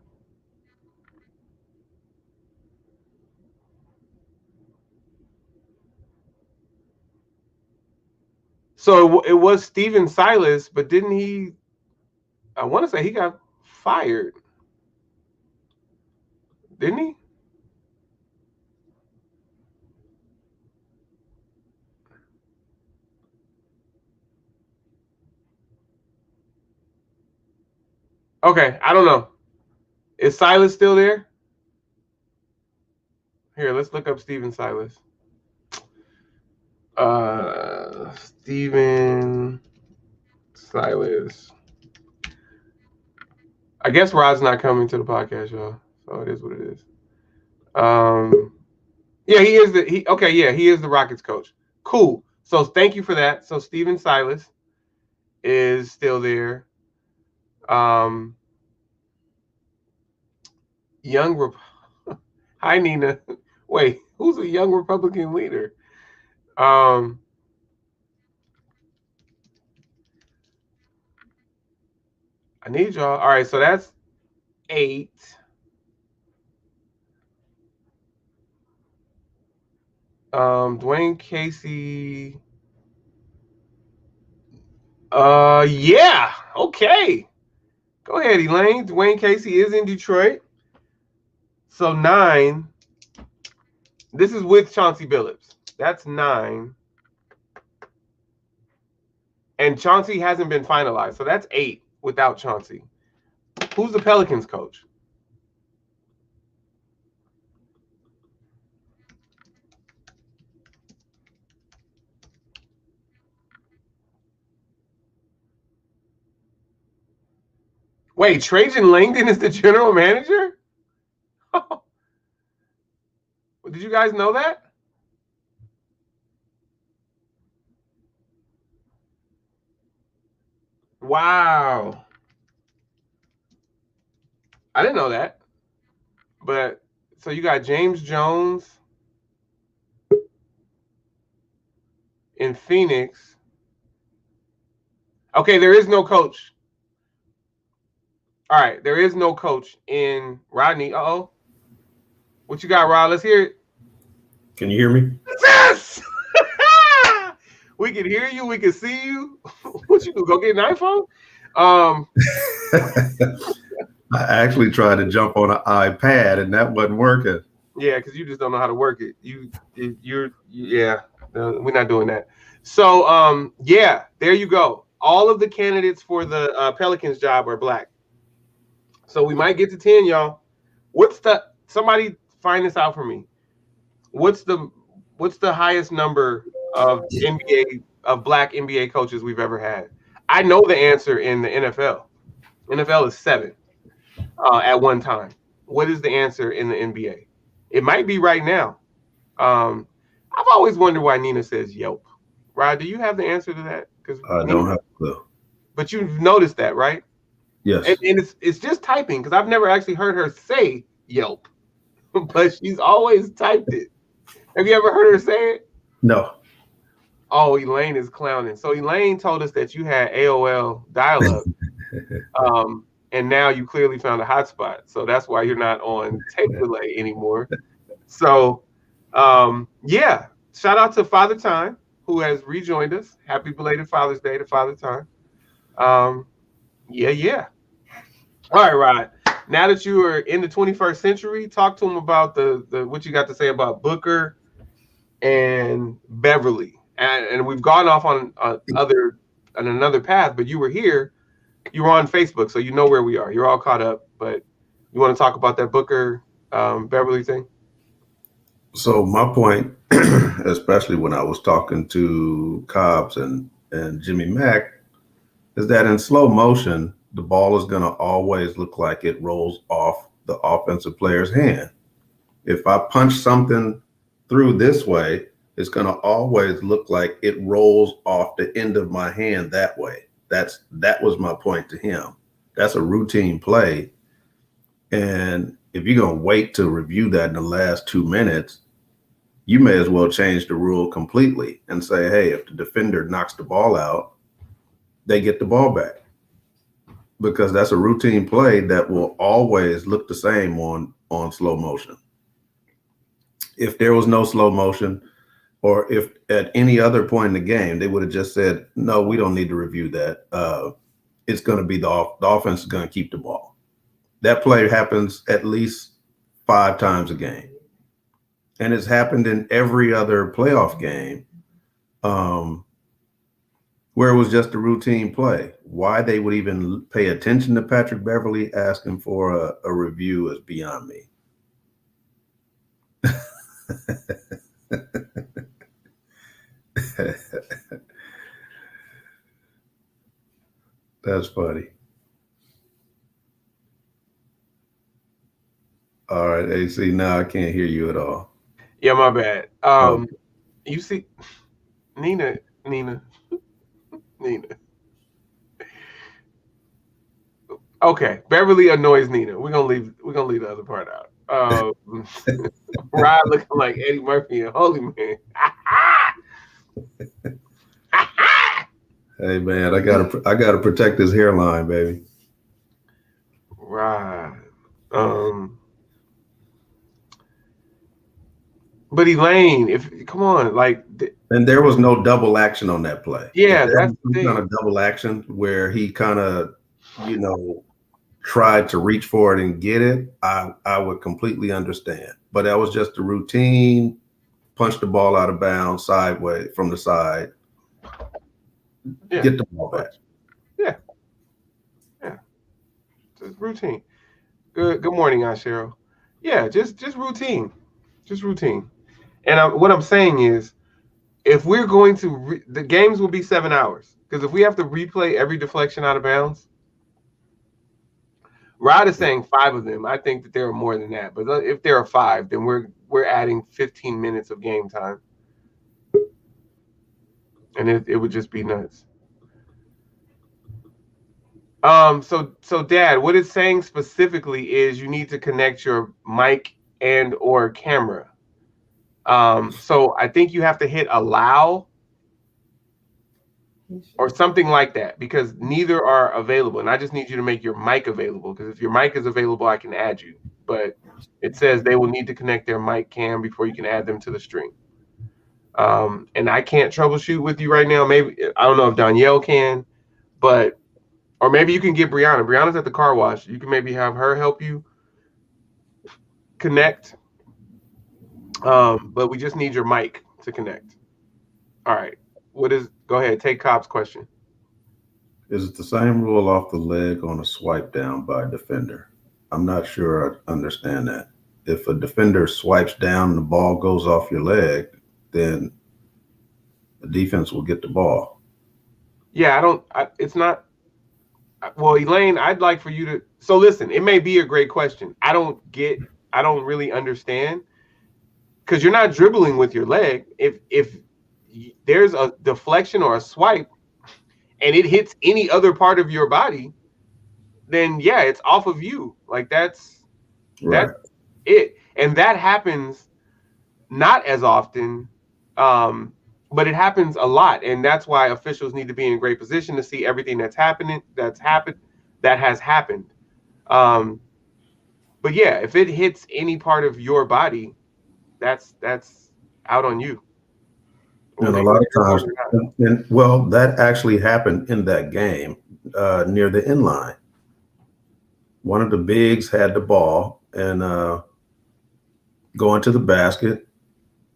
So it was Steven Silas, but didn't he? I want to say he got fired. Didn't he? Okay, I don't know. Is Silas still there? Here, let's look up Steven Silas. Steven Silas. I guess Rod's not coming to the podcast, y'all. So it is what it is. Yeah, he is he is the Rockets coach. Cool. So thank you for that. So Steven Silas is still there. Hi Nina. Wait, who's a young Republican leader? I need y'all. All right, so that's 8. Dwayne Casey. Yeah. Okay. Go ahead, Elaine. Dwayne Casey is in Detroit. So 9. This is with Chauncey Billups. That's 9. And Chauncey hasn't been finalized. So that's 8 without Chauncey. Who's the Pelicans coach? Wait, Trajan Langdon is the general manager? Did you guys know that? Wow. I didn't know that. But so you got James Jones in Phoenix. Okay, there is no coach. All right, there is no coach in Rodney. Uh-oh. What you got, Rod? Let's hear it. Can you hear me? Yes! We can hear you. We can see you. What you do? Go get an iPhone? I actually tried to jump on an iPad and that wasn't working. Yeah, because you just don't know how to work it. Yeah. No, we're not doing that. So, yeah, there you go. All of the candidates for the Pelicans job are black. So we might get to 10, y'all. Somebody find this out for me. What's the highest number of black NBA coaches we've ever had? I know the answer in the NFL. NFL is 7 at one time. What is the answer in the NBA? It might be right now. I've always wondered why Nina says Yelp. Rod, do you have the answer to that? Because I don't have a clue. But you've noticed that, right? Yes. And it's just typing, because I've never actually heard her say Yelp, but she's always typed it. Have you ever heard her say it? No. Oh, Elaine is clowning. So Elaine told us that you had AOL dial-up, and now you clearly found a hotspot. So that's why you're not on tape delay anymore. So, yeah, shout out to Father Time, who has rejoined us. Happy belated Father's Day to Father Time. Yeah. All right, Rod. Now that you are in the 21st century, talk to him about the what you got to say about Booker and Beverly. And we've gone off on another path, but you were here. You were on Facebook, so you know where we are. You're all caught up, but you want to talk about that Booker Beverly thing? So my point, especially when I was talking to Cobbs and Jimmy Mack, is that in slow motion, the ball is going to always look like it rolls off the offensive player's hand. If I punch something through this way, it's going to always look like it rolls off the end of my hand that way. That was my point to him. That's a routine play. And if you're going to wait to review that in the last 2 minutes, you may as well change the rule completely and say, hey, if the defender knocks the ball out, they get the ball back. Because that's a routine play that will always look the same on slow motion. If there was no slow motion, or if at any other point in the game, they would have just said, no, we don't need to review that. It's going to be the offense is going to keep the ball. That play happens at least 5 times a game. And it's happened in every other playoff game where it was just a routine play. Why they would even pay attention to Patrick Beverly asking for a review is beyond me. That's funny. All right, AC, now I can't hear you at all. Yeah, my bad. You see, Nina. Okay, Beverly annoys Nina. We're gonna leave the other part out. Rod looking like Eddie Murphy and Holy Man. Hey man, I gotta protect his hairline, baby. Right. But Elaine, come on, like. And there was no double action on that play. Yeah, that's the thing. Kind of double action where he kind of, tried to reach for it and get it. I would completely understand, but that was just a routine punch the ball out of bounds sideways from the side. Yeah. Get the ball back. Yeah. Just routine. Good morning, Cheryl. Yeah, just routine. Just routine. And what I'm saying is, if we're going to, the games will be 7 hours. Because if we have to replay every deflection out of bounds, Rod is saying 5 of them. I think that there are more than that. But if there are 5, then we're adding 15 minutes of game time, and it would just be nuts. So Dad, what it's saying specifically is you need to connect your mic and or camera. So I think you have to hit allow or something like that because neither are available. And I just need you to make your mic available because if your mic is available, I can add you. But it says they will need to connect their mic cam before you can add them to the stream. And I can't troubleshoot with you right now. Maybe I don't know if Danielle can, but or maybe you can get Brianna. Brianna's at the car wash. You can maybe have her help you connect. But we just need your mic to connect. All right. Go ahead, take Cobb's question. Is it the same rule off the leg on a swipe down by a defender? I'm not sure I understand that. If a defender swipes down and the ball goes off your leg, then the defense will get the ball. Yeah, it's not. Well, Elaine, I'd like for you to. So listen, it may be a great question. I don't really understand because you're not dribbling with your leg. If there's a deflection or a swipe and it hits any other part of your body, then yeah, it's off of you. Like that's it. And that happens not as often, but it happens a lot. And that's why officials need to be in a great position to see everything that has happened. But yeah, if it hits any part of your body, that's out on you. And a lot of times, well, that actually happened in that game near the end line. One of the bigs had the ball and going to the basket.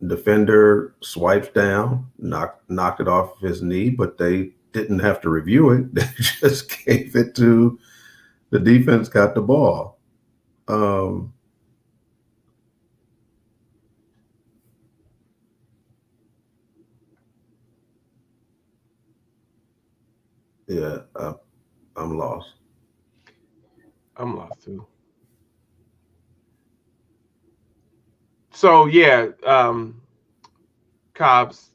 Defender swipes down, knocked it off his knee, but they didn't have to review it. They just gave it to the defense, got the ball. Yeah, I'm lost. I'm lost too. So yeah, Cobbs,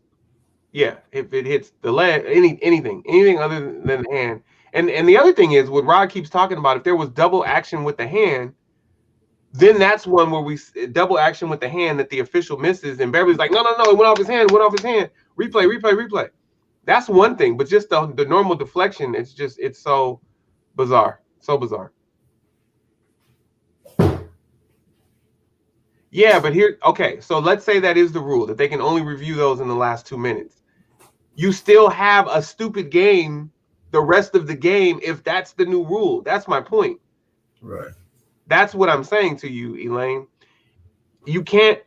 yeah, if it hits the leg, anything other than the hand. And the other thing is what Rod keeps talking about, if there was double action with the hand, then that's one where we double action with the hand that the official misses, and Beverly's like, no, it went off his hand, replay. That's one thing, but just the normal deflection, it's so bizarre. Yeah, but okay, so let's say that is the rule, that they can only review those in the last 2 minutes. You still have a stupid game the rest of the game if that's the new rule. That's my point. Right. That's what I'm saying to you, Elaine. You can't,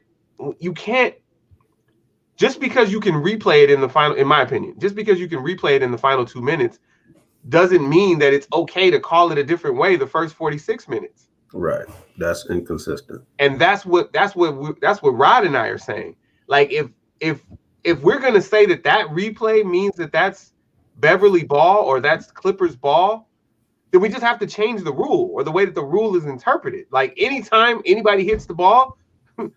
just because you can replay it in the final, in my opinion, just because you can replay it in the final 2 minutes doesn't mean that it's okay to call it a different way the first 46 minutes. Right. That's inconsistent. And that's what Rod and I are saying. Like if we're going to say that replay means that that's Beverly ball or that's Clippers ball, then we just have to change the rule or the way that the rule is interpreted. Like anytime anybody hits the ball,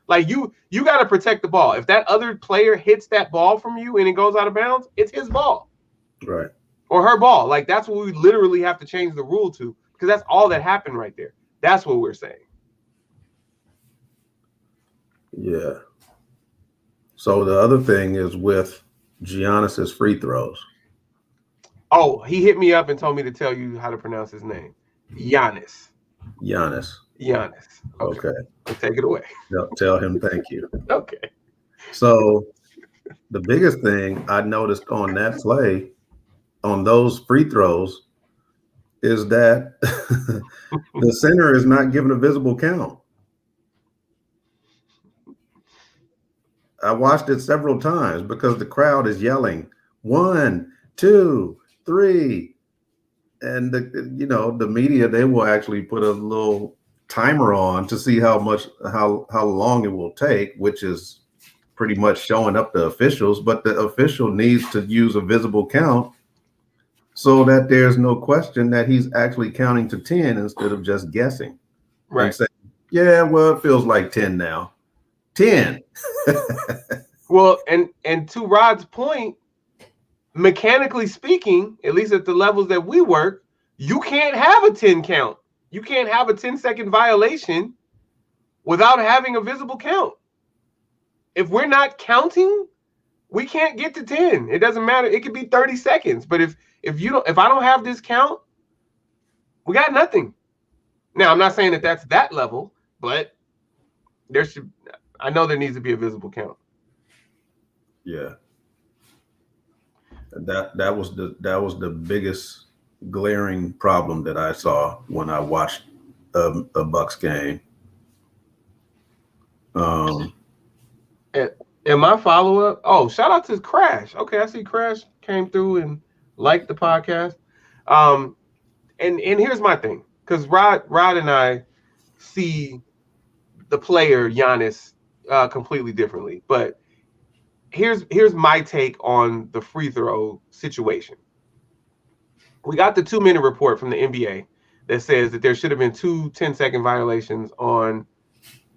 like you got to protect the ball. If that other player hits that ball from you and it goes out of bounds, it's his ball. Right. Or her ball. Like that's what we literally have to change the rule to, because that's all that happened right there. That's what we're saying. Yeah. So the other thing is with Giannis's free throws. Oh, he hit me up and told me to tell you how to pronounce his name. Giannis. Okay. Take it away. Tell him thank you. Okay. So the biggest thing I noticed on that play, on those free throws, is that the center is not given a visible count. I watched it several times because the crowd is yelling 1, 2, 3, and the media, they will actually put a little timer on to see how long it will take, which is pretty much showing up the officials. But the official needs to use a visible count so that there's no question that he's actually counting to 10 instead of just guessing and Right. saying, yeah, well, it feels like 10 now. 10. Well, and to Rod's point, mechanically speaking, at least at the levels that we work, you can't have a 10 count. You can't have a 10-second violation without having a visible count. If we're not counting, we can't get to 10. It doesn't matter. It could be 30 seconds. But if I don't have this count, we got nothing. Now, I'm not saying that that's that level, but I know there needs to be a visible count. Yeah. That was the biggest glaring problem that I saw when I watched a Bucks game. Um, And my follow up, oh, shout out to Crash. Okay, I see Crash came through and liked the podcast. Um, and here's my thing, because Rod and I see the player Giannis completely differently. But here's my take on the free throw situation. We got the 2-minute report from the NBA that says that there should have been 2 10-second violations on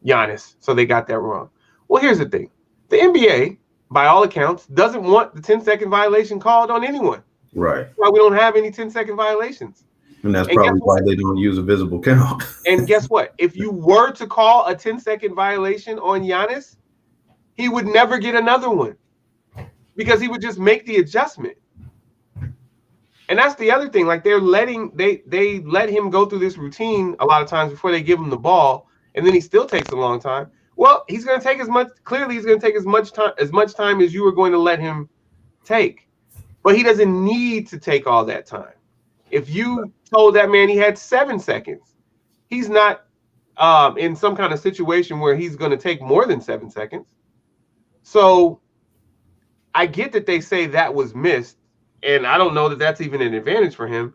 Giannis, so they got that wrong. Well, here's the thing. The NBA, by all accounts, doesn't want the 10-second violation called on anyone. right. That's why we don't have any 10-second violations. And that's And guess probably why what? they don't use a visible count. And guess what? If you were to call a 10-second violation on Giannis, he would never get another one because he would just make the adjustment. And that's the other thing. Like they let him go through this routine a lot of times before they give him the ball, and then he still takes a long time. Well, he's going to take as much. Clearly, he's going to take as much time as you were going to let him take. But he doesn't need to take all that time. If you told that man he had 7 seconds, he's not in some kind of situation where he's going to take more than 7 seconds. So I get that they say that was missed, and I don't know that that's even an advantage for him.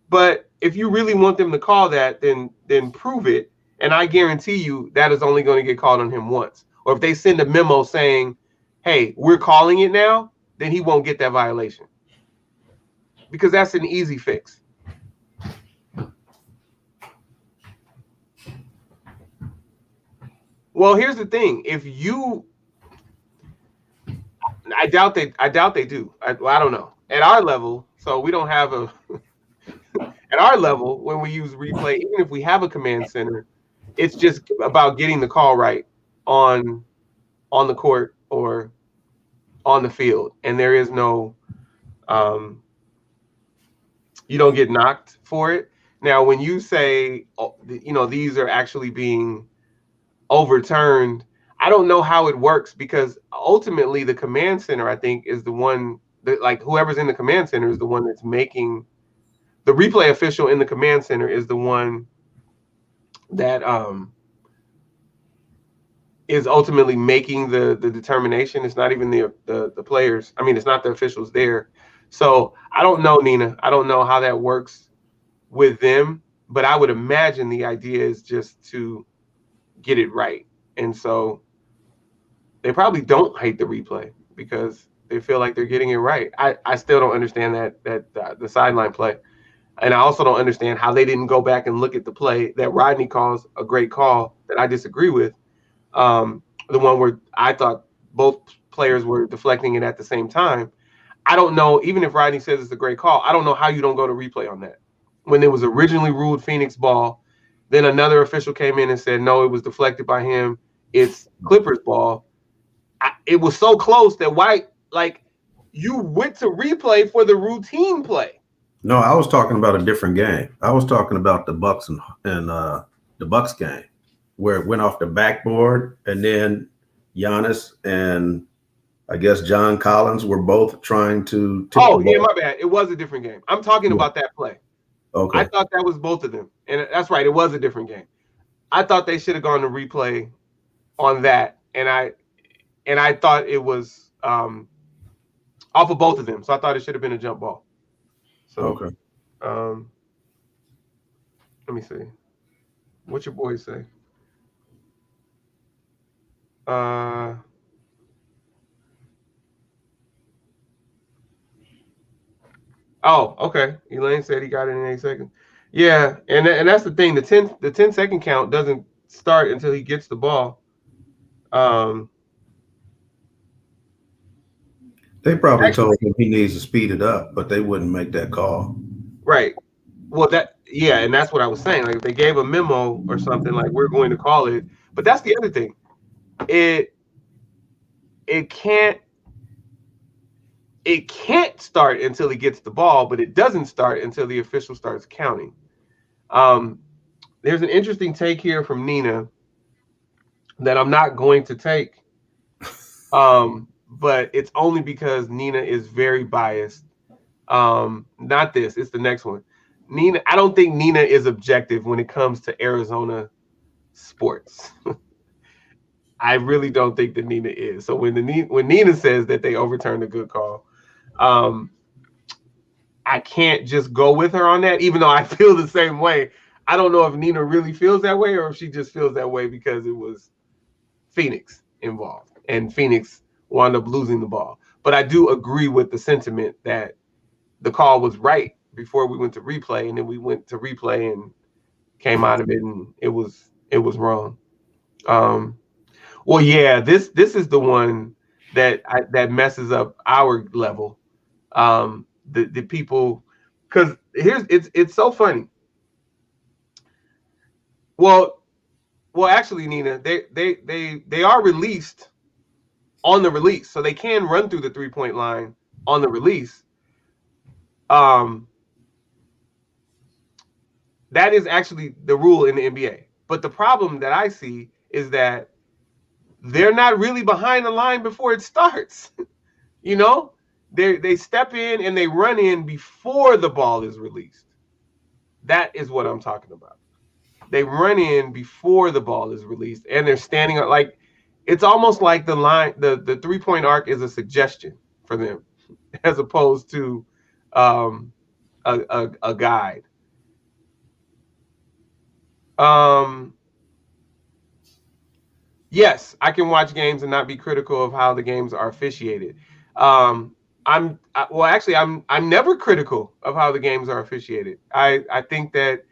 But if you really want them to call that, then prove it. And I guarantee you that is only going to get called on him once. Or if they send a memo saying, hey, we're calling it now, then he won't get that violation. Because that's an easy fix. Well, here's the thing. I doubt they do. I don't know. At our level, so we don't have a at our level, when we use replay, even if we have a command center, it's just about getting the call right on the court or on the field, and there is no you don't get knocked for it. Now, when you say these are actually being overturned, I don't know how it works, because ultimately the command center, I think, is the one that, like, whoever's in the command center is the one that's making the replay official in the command center is the one that is ultimately making the determination. It's not even the players. I mean, it's not the officials there. So I don't know, Nina. I don't know how that works with them, but I would imagine the idea is just to get it right. And so they probably don't hate the replay because they feel like they're getting it right. I still don't understand that the sideline play. And I also don't understand how they didn't go back and look at the play that Rodney calls a great call that I disagree with. The one where I thought both players were deflecting it at the same time. I don't know, even if Rodney says it's a great call, I don't know how you don't go to replay on that. When it was originally ruled Phoenix ball, then another official came in and said, no, it was deflected by him. It's Clippers ball. It was so close that you went to replay for the routine play. No, I was talking about a different game. I was talking about the Bucks and the Bucks game where it went off the backboard, and then Giannis and I guess John Collins were both trying to tip the ball. Yeah, my bad. It was a different game. I'm talking about that play. Okay. I thought that was both of them. And that's right. It was a different game. I thought they should have gone to replay on that. And I thought it was off of both of them. So I thought it should have been a jump ball. So, okay. Let me see. What your boys say? Oh, okay. Elaine said he got it in 8 seconds. Yeah, and that's the thing. The 10 second count doesn't start until he gets the ball. Um, They probably actually, told him he needs to speed it up, but they wouldn't make that call. right. Well, yeah, and that's what I was saying. Like if they gave a memo or something, like we're going to call it. But that's the other thing. It it can't it can't start until he gets the ball, but it doesn't start until the official starts counting. Um, there's an interesting take here from Nina that I'm not going to take. But it's only because Nina is very biased. Not this, it's the next one. Nina, I don't think Nina is objective when it comes to Arizona sports. I really don't think that Nina is. So when Nina says that they overturned a good call, um, I can't just go with her on that, even though I feel the same way. I don't know if Nina really feels that way or if she just feels that way because it was Phoenix involved and Phoenix wound up losing the ball. But I do agree with the sentiment that the call was right before we went to replay, and then we went to replay and came out of it, and it was wrong. Um, well, yeah, this is the one that messes up our level. The people, because here's it's so funny. Well, actually, Nina, they are released on the release, so they can run through the 3 point line on the release. Um, that is actually the rule in the NBA. But the problem that I see is that they're not really behind the line before it starts. you know, they step in and they run in before the ball is released. That is what I'm talking about. They run in before the ball is released, and they're standing up like it's almost like the line, the 3 point arc is a suggestion for them, as opposed to um, a guide. Um, yes, I can watch games and not be critical of how the games are officiated. Um, well, actually, I'm never critical of how the games are officiated. I think that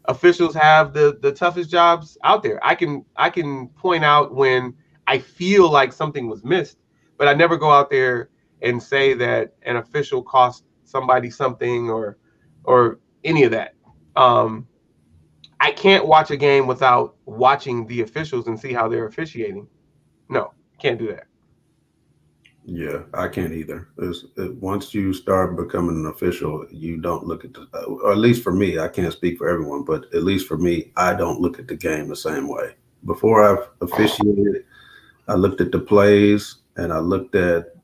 officials have the toughest jobs out there. I can point out when I feel like something was missed, but I never go out there and say that an official cost somebody something or any of that. Um, I can't watch a game without watching the officials and see how they're officiating. No, can't do that. Yeah, I can't either. Once you start becoming an official, you don't look at or at least for me, I can't speak for everyone, but at least for me, I don't look at the game the same way. Before I've officiated, I looked at the plays and I looked at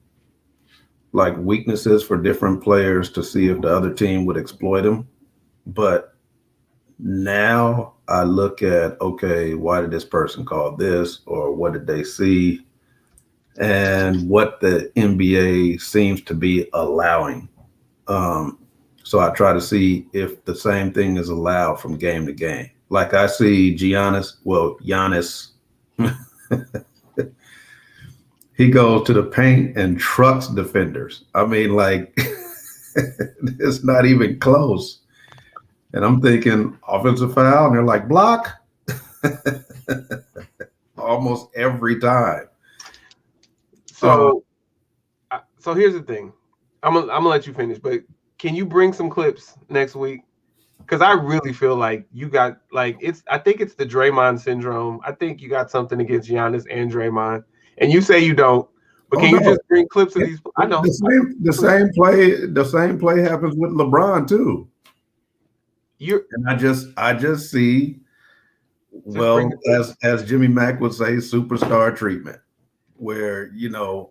like weaknesses for different players to see if the other team would exploit them. But now I look at, okay, why did this person call this, or what did they see, and what the NBA seems to be allowing. Um, so I try to see if the same thing is allowed from game to game. Like I see Giannis, he goes to the paint and trucks defenders. I mean, like, it's not even close. And I'm thinking offensive foul, and they're like, block almost every time. Uh, So here's the thing. I'm gonna let you finish, but can you bring some clips next week? Because I really feel like you got like it's. I think it's the Draymond syndrome. I think you got something against Giannis and Draymond, and you say you don't. But oh can you no, just bring clips of these? I know. the same play happens with LeBron too. You And I just see, just bring the well, clips. as Jimmy Mack would say, superstar treatment, where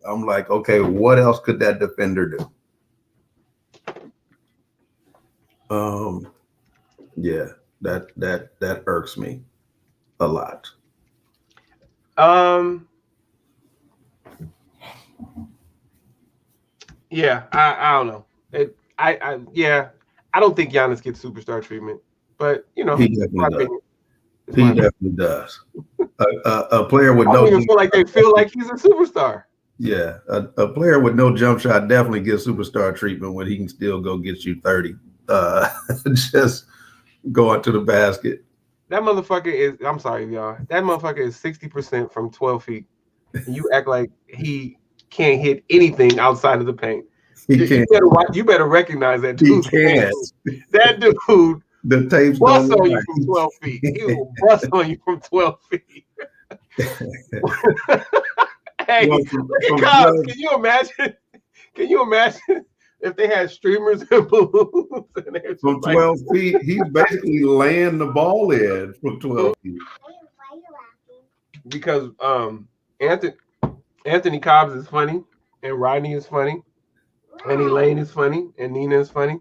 I'm like, okay, what else could that defender do? Um, yeah, that irks me a lot. Um. Yeah. I don't know. Yeah. I don't think Giannis gets superstar treatment, but He it's my definitely does. opinion. It's He my opinion. definitely does. A player with I no don't even feel like they defense. feel like he's a superstar. Yeah, a player with no jump shot definitely gets superstar treatment when he can still go get you 30. Just going to the basket. That motherfucker is. I'm sorry, y'all. That motherfucker is 60% from 12 feet. And you act like he can't hit anything outside of the paint. He You can't. better you better recognize that He dude's game. can't. That dude The tapes bust don't on you from lie. 12 feet. He will bust on you from 12 feet. Hey, Well, look at from Cobbs. 12, Can you imagine? Can you imagine if they had streamers and balloons and they're from just like 12 feet, he's basically laying the ball in from 12 feet. because Anthony Anthony Cobbs is funny and Rodney is funny and Elaine is funny and Nina is funny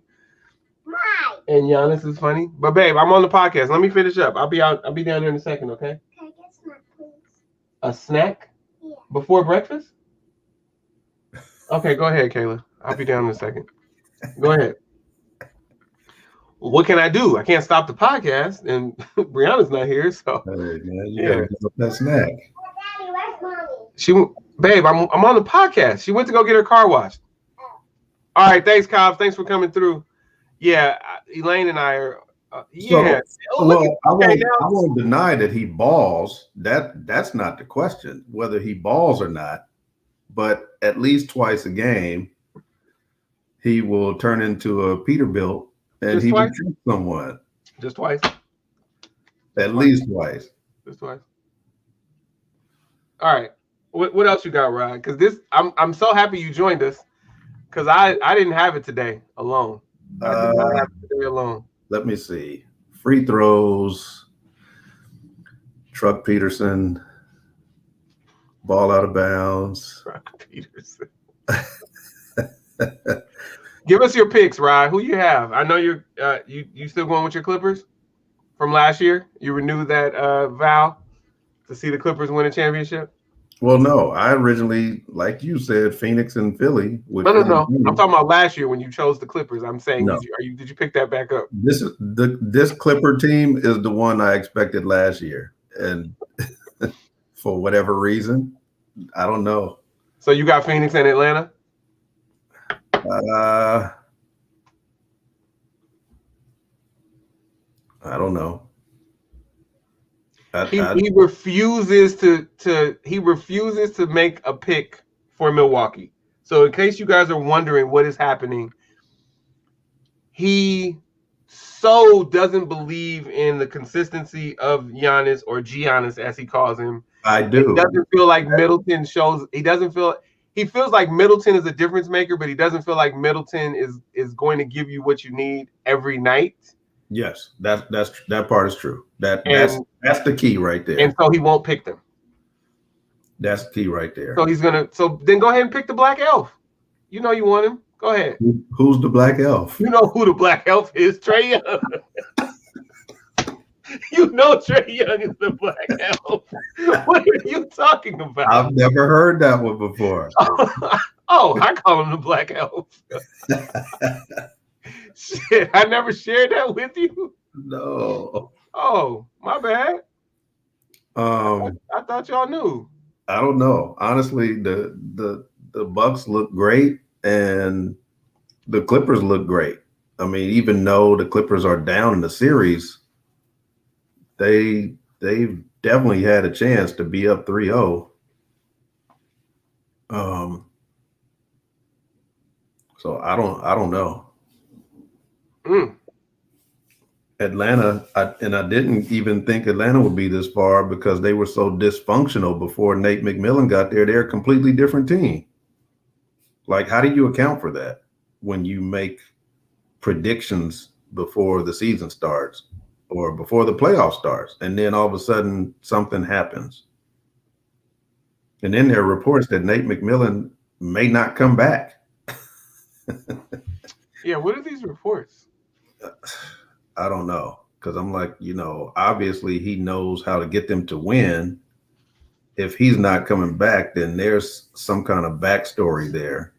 and Giannis is funny. But babe, I'm on the podcast. Let me finish up. I'll be out. I'll be down there in a second. Okay. Can I get a snack, please? A snack Yeah. before breakfast? Okay, go ahead, Kayla. I'll be down in a second. Go ahead. What can I do? I can't stop the podcast, and Brianna's not here, so Hey, man, you yeah. gotta give up that snack. Daddy, where's mommy? She, babe, I'm on the podcast. She went to go get her car washed. All right, thanks, Cobbs. Thanks for coming through. Yeah, Elaine and I are. Yeah. So, Look well, at, okay, now I won't deny that he balls. That's not the question, whether he balls or not. But at least twice a game, he will turn into a Peterbilt and Just he will twice? trick someone. just twice. At least twice. Just twice. All right. What else you got, Rod? Because this, I'm so happy you joined us. Because I didn't have it today alone. I did not have it today alone. Let me see. Free throws. Truck Peterson. Ball out of bounds. Rock Peterson. Give us your picks, Rod. Who you have? I know you're you still going with your Clippers from last year. You renewed that vow to see the Clippers win a championship. Well, no, I originally, like you said, Phoenix and Philly. With No. Philly I'm talking about last year when you chose the Clippers. I'm saying, No. did you pick that back up? This Clipper team is the one I expected last year, and for whatever reason, I don't know. So you got Phoenix and Atlanta. I don't know. He refuses to make a pick for Milwaukee. So in case you guys are wondering what is happening, he so doesn't believe in the consistency of Giannis or Giannis as he calls him. I do. He doesn't feel like Middleton shows. He feels like Middleton is a difference maker, but he doesn't feel like Middleton is going to give you what you need every night. Yes, that part is true. That's the key right there. And so he won't pick them. That's the key right there. So he's gonna. So then go ahead and pick the Black Elf. You know you want him. Go ahead. Who's the Black Elf? You know who the Black Elf is, Trae Young. You know Trae Young is the Black Elf. What are you talking about? I've never heard that one before. Oh, I call him the Black Elf. Shit, I never shared that with you. No. Oh, my bad. I thought y'all knew. I don't know. Honestly, the Bucks look great and the Clippers look great. I mean, even though the Clippers are down in the series, they've definitely had a chance to be up 3-0. So I don't know. Atlanta, I didn't even think Atlanta would be this far because they were so dysfunctional before Nate McMillan got there. They're a completely different team. Like, how do you account for that when you make predictions before the season starts or before the playoff starts, and then all of a sudden something happens? And then there are reports that Nate McMillan may not come back. Yeah, what are these reports? I don't know, because I'm like, obviously he knows how to get them to win. If he's not coming back, then there's some kind of backstory there.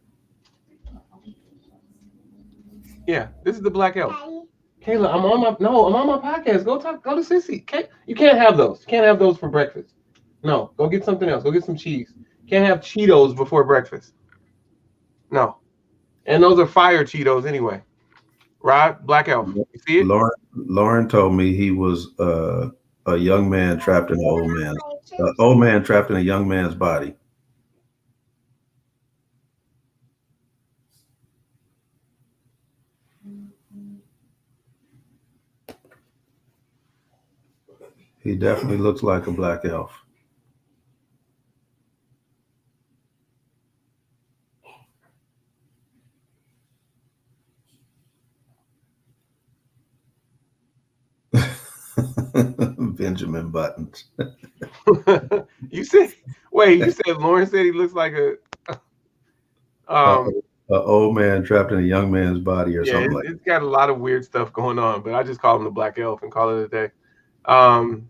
Yeah, this is the Black Elf. Kayla, I'm on my podcast. Go to Sissy. You can't have those. You can't have those for breakfast. No, go get something else. Go get some cheese. Can't have Cheetos before breakfast. No. And those are fire Cheetos anyway. Rod, Black Elf. You see it? Lauren told me he was a young man trapped in an old man trapped in a young man's body. He definitely looks like a black elf. Benjamin Buttons. You said you said Lauren said he looks like a Old man trapped in a young man's body or yeah, something like it's got a lot of weird stuff going on, but I just call him the Black Elf and call it a day. Um,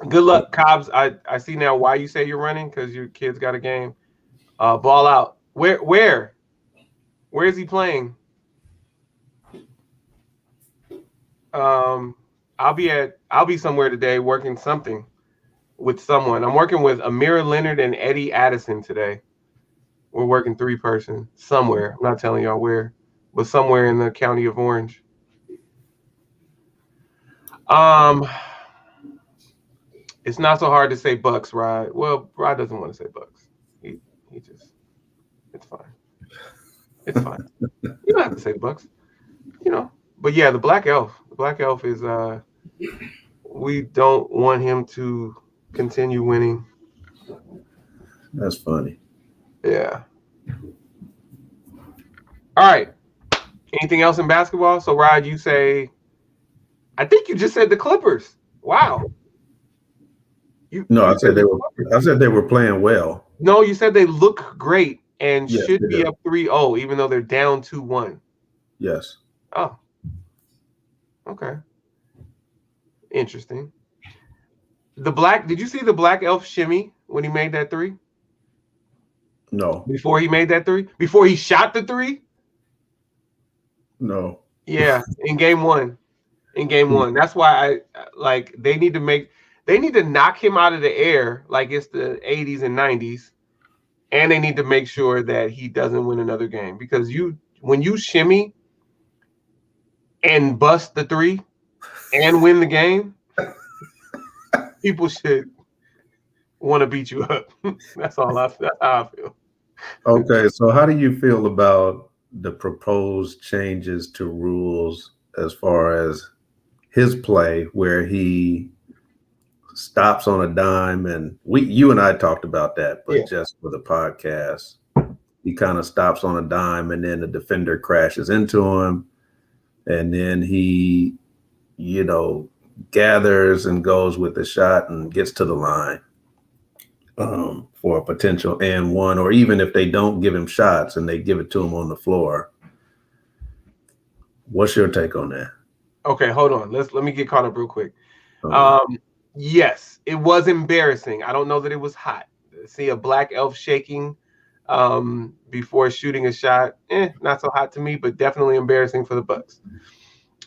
good that. luck, Cobbs. I see now why you say you're running because your kid's got a game. Ball out. Where is he playing? I'll be somewhere today working something with someone. I'm working with Amira Leonard and Eddie Addison today. We're working 3-person somewhere. I'm not telling y'all where, but somewhere in the county of Orange. It's not so hard to say Bucks, Rod. Well, Rod doesn't want to say Bucks. He just, it's fine. It's fine. You don't have to say the Bucks, you know. But yeah, the Black Elf. The Black Elf is we don't want him to continue winning. That's funny. Yeah. All right. Anything else in basketball? So Rod, you say I think you just said the Clippers. Wow. I said they were playing well. No, you said they look great and Yes, should they be do. up 3-0, even though they're down 2-1. Yes. Oh. Okay. Interesting. Did you see the Black Elf shimmy when he made that 3? No. Before he made that 3? Before he shot the 3? No. Yeah, in game 1. In game 1. That's why they need to knock him out of the air like it's the 80s and 90s. And they need to make sure that he doesn't win another game because when you shimmy and bust the 3 and win the game, people should want to beat you up. That's how I feel. Okay, so how do you feel about the proposed changes to rules as far as his play, where he stops on a dime, and you and I talked about that, but just for the podcast, he kind of stops on a dime, and then the defender crashes into him, and then he, gathers and goes with the shot and gets to the line for a potential and one, or even if they don't give him shots and they give it to him on the floor. What's your take on that? Okay, hold on. Let me get caught up real quick. Okay. Yes, it was embarrassing. I don't know that it was hot. See a Black Elf shaking before shooting a shot, not so hot to me, but definitely embarrassing for the Bucks.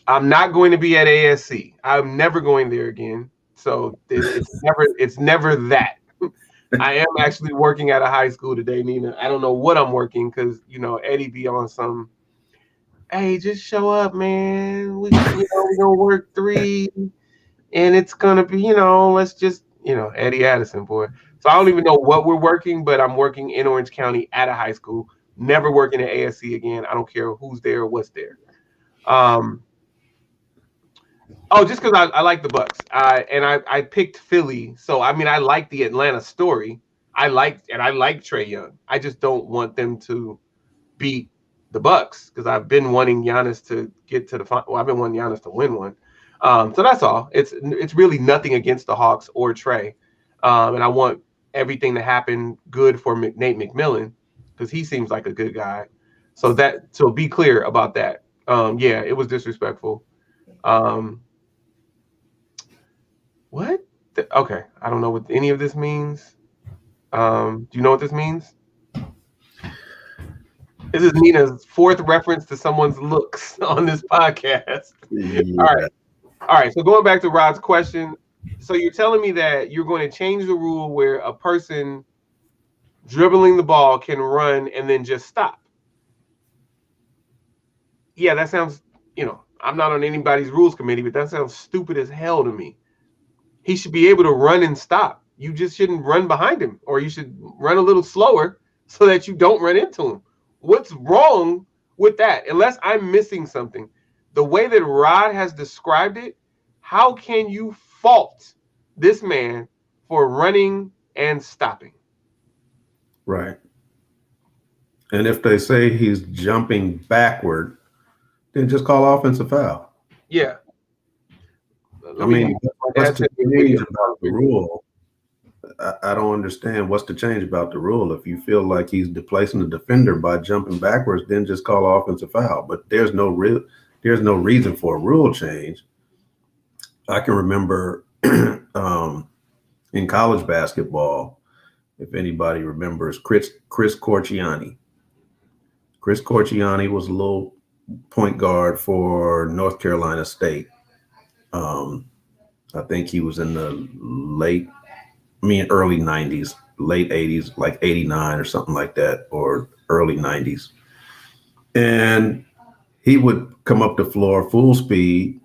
I'm not going to be at ASC. I'm never going there again. So it's never that. I am actually working at a high school today, Nina. I don't know what I'm working because Eddie be on some. Hey, just show up, man. We gonna work 3, and it's gonna be let's just Eddie Addison, boy. So I don't even know what we're working, but I'm working in Orange County at a high school. Never working at ASC again. I don't care who's there or what's there. Just because I like the Bucks. I picked Philly. So I mean I like the Atlanta story. I like Trae Young. I just don't want them to beat the Bucks because I've been wanting Giannis to get to the final. Well, I've been wanting Giannis to win one. So that's all. It's really nothing against the Hawks or Trae. And I want everything to happen good for Nate McMillan because he seems like a good guy. So be clear about that. Yeah, it was disrespectful. What? Okay, I don't know what any of this means. Do you know what this means? This is Nina's 4th reference to someone's looks on this podcast. Yeah. All right. So going back to Rod's question, so you're telling me that you're going to change the rule where a person dribbling the ball can run and then just stop. Yeah, that sounds, I'm not on anybody's rules committee, but that sounds stupid as hell to me. He should be able to run and stop. You just shouldn't run behind him, or you should run a little slower so that you don't run into him. What's wrong with that? Unless I'm missing something. The way that Rod has described it, how can you fault this man for running and stopping? Right. And if they say he's jumping backward, then just call offensive foul. Yeah. I mean, what's the change about the rule? I don't understand what's the change about the rule. If you feel like he's displacing the defender by jumping backwards, then just call offensive foul. But there's no reason for a rule change. I can remember in college basketball, if anybody remembers, Chris Corchiani. Chris Corchiani was a little point guard for North Carolina State. I think he was in the early 90s, late 80s, like 89 or something like that, or early 90s. And he would come up the floor full speed.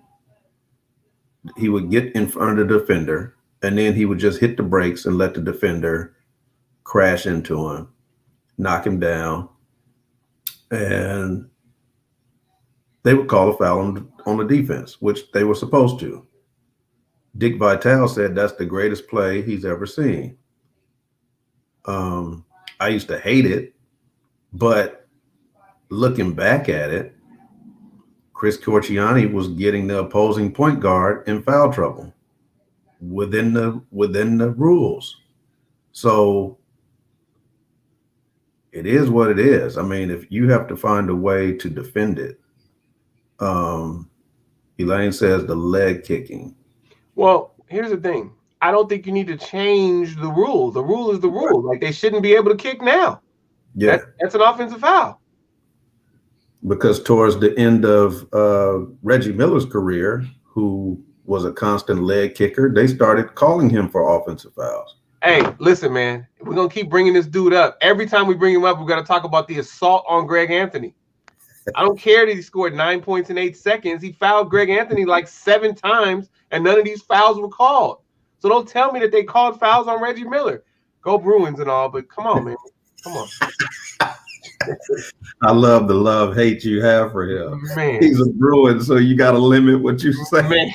He would get in front of the defender, and then he would just hit the brakes and let the defender crash into him, knock him down, and they would call a foul on the defense, which they were supposed to. Dick Vitale said that's the greatest play he's ever seen. I used to hate it, but looking back at it, Chris Corchiani was getting the opposing point guard in foul trouble within the rules. So it is what it is. I mean, if you have to find a way to defend it, Elaine says the leg kicking. Well, here's the thing. I don't think you need to change the rule. The rule is the rule. Like, they shouldn't be able to kick now. Yeah. That's an offensive foul. Because towards the end of Reggie Miller's career, who was a constant leg kicker, they started calling him for offensive fouls. Hey, listen, man. We're going to keep bringing this dude up. Every time we bring him up, we've got to talk about the assault on Greg Anthony. I don't care that he scored 9 points in 8 seconds. He fouled Greg Anthony like 7 times, and none of these fouls were called. So don't tell me that they called fouls on Reggie Miller. Go Bruins and all, but come on, man. Come on. I love the love-hate you have for him. Man. He's a Bruin, so you got to limit what you say. Man,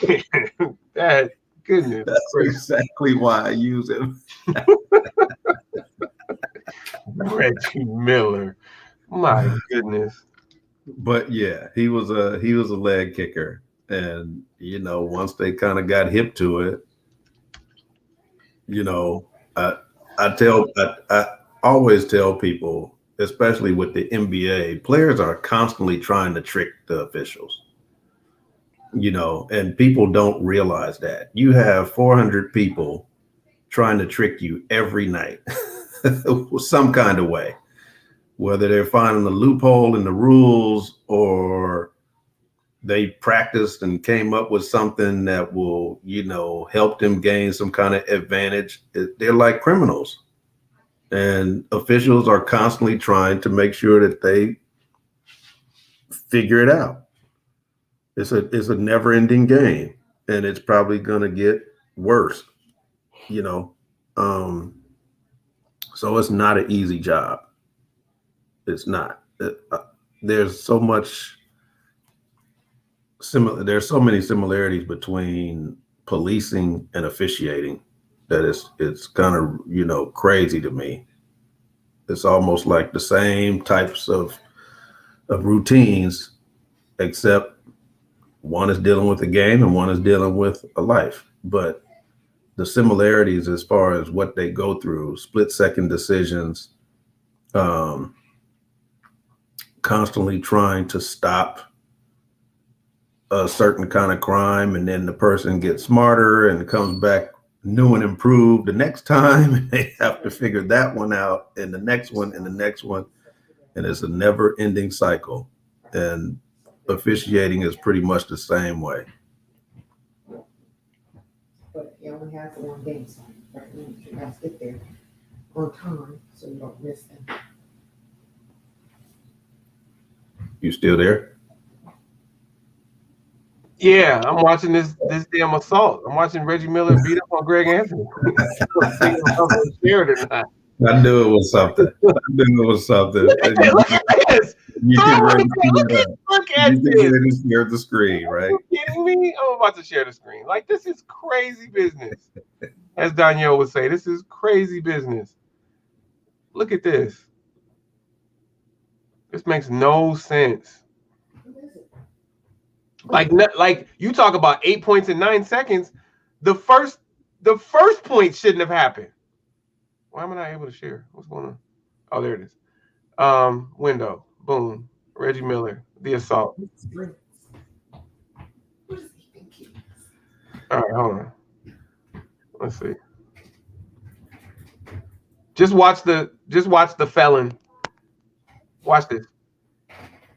that goodness. That's exactly why I use him. Reggie Miller. My goodness. But yeah, he was a leg kicker, and once they kind of got hip to it, I always tell people, especially with the NBA, players are constantly trying to trick the officials. And people don't realize that you have 400 people trying to trick you every night, some kind of way. Whether they're finding a loophole in the rules or they practiced and came up with something that will, help them gain some kind of advantage. They're like criminals. And officials are constantly trying to make sure that they figure it out. It's a never-ending game, and it's probably going to get worse, So it's not an easy job. It's not. There's so much there's so many similarities between policing and officiating that it's kind of crazy to me. It's almost like the same types of routines, except one is dealing with a game and one is dealing with a life. But the similarities as far as what they go through, split-second decisions, constantly trying to stop a certain kind of crime, and then the person gets smarter and comes back new and improved the next time, and they have to figure that one out, and the next one, and the next one, and it's a never-ending cycle. And officiating is pretty much the same way. But you only have one game, so you have to get there. on time so you don't miss them. You still there? Yeah, I'm watching this damn assault. I'm watching Reggie Miller beat up on Greg Anthony. I'm seeing if I'm gonna share it or not. I knew it was something. I knew it was something. Look at this. You Bro, get look ready at to see that. look You at get this. ready to share the screen, Are right? you kidding me? I'm about to share the screen. Like, this is crazy business. As Danielle would say, this is crazy business. Look at this. This makes no sense. Like you talk about 8 points in 9 seconds. The first point shouldn't have happened. Why am I not able to share? What's going on? Oh, there it is. Window. Boom. Reggie Miller. The assault. All right, hold on. Let's see. Just watch the felon. Watch this.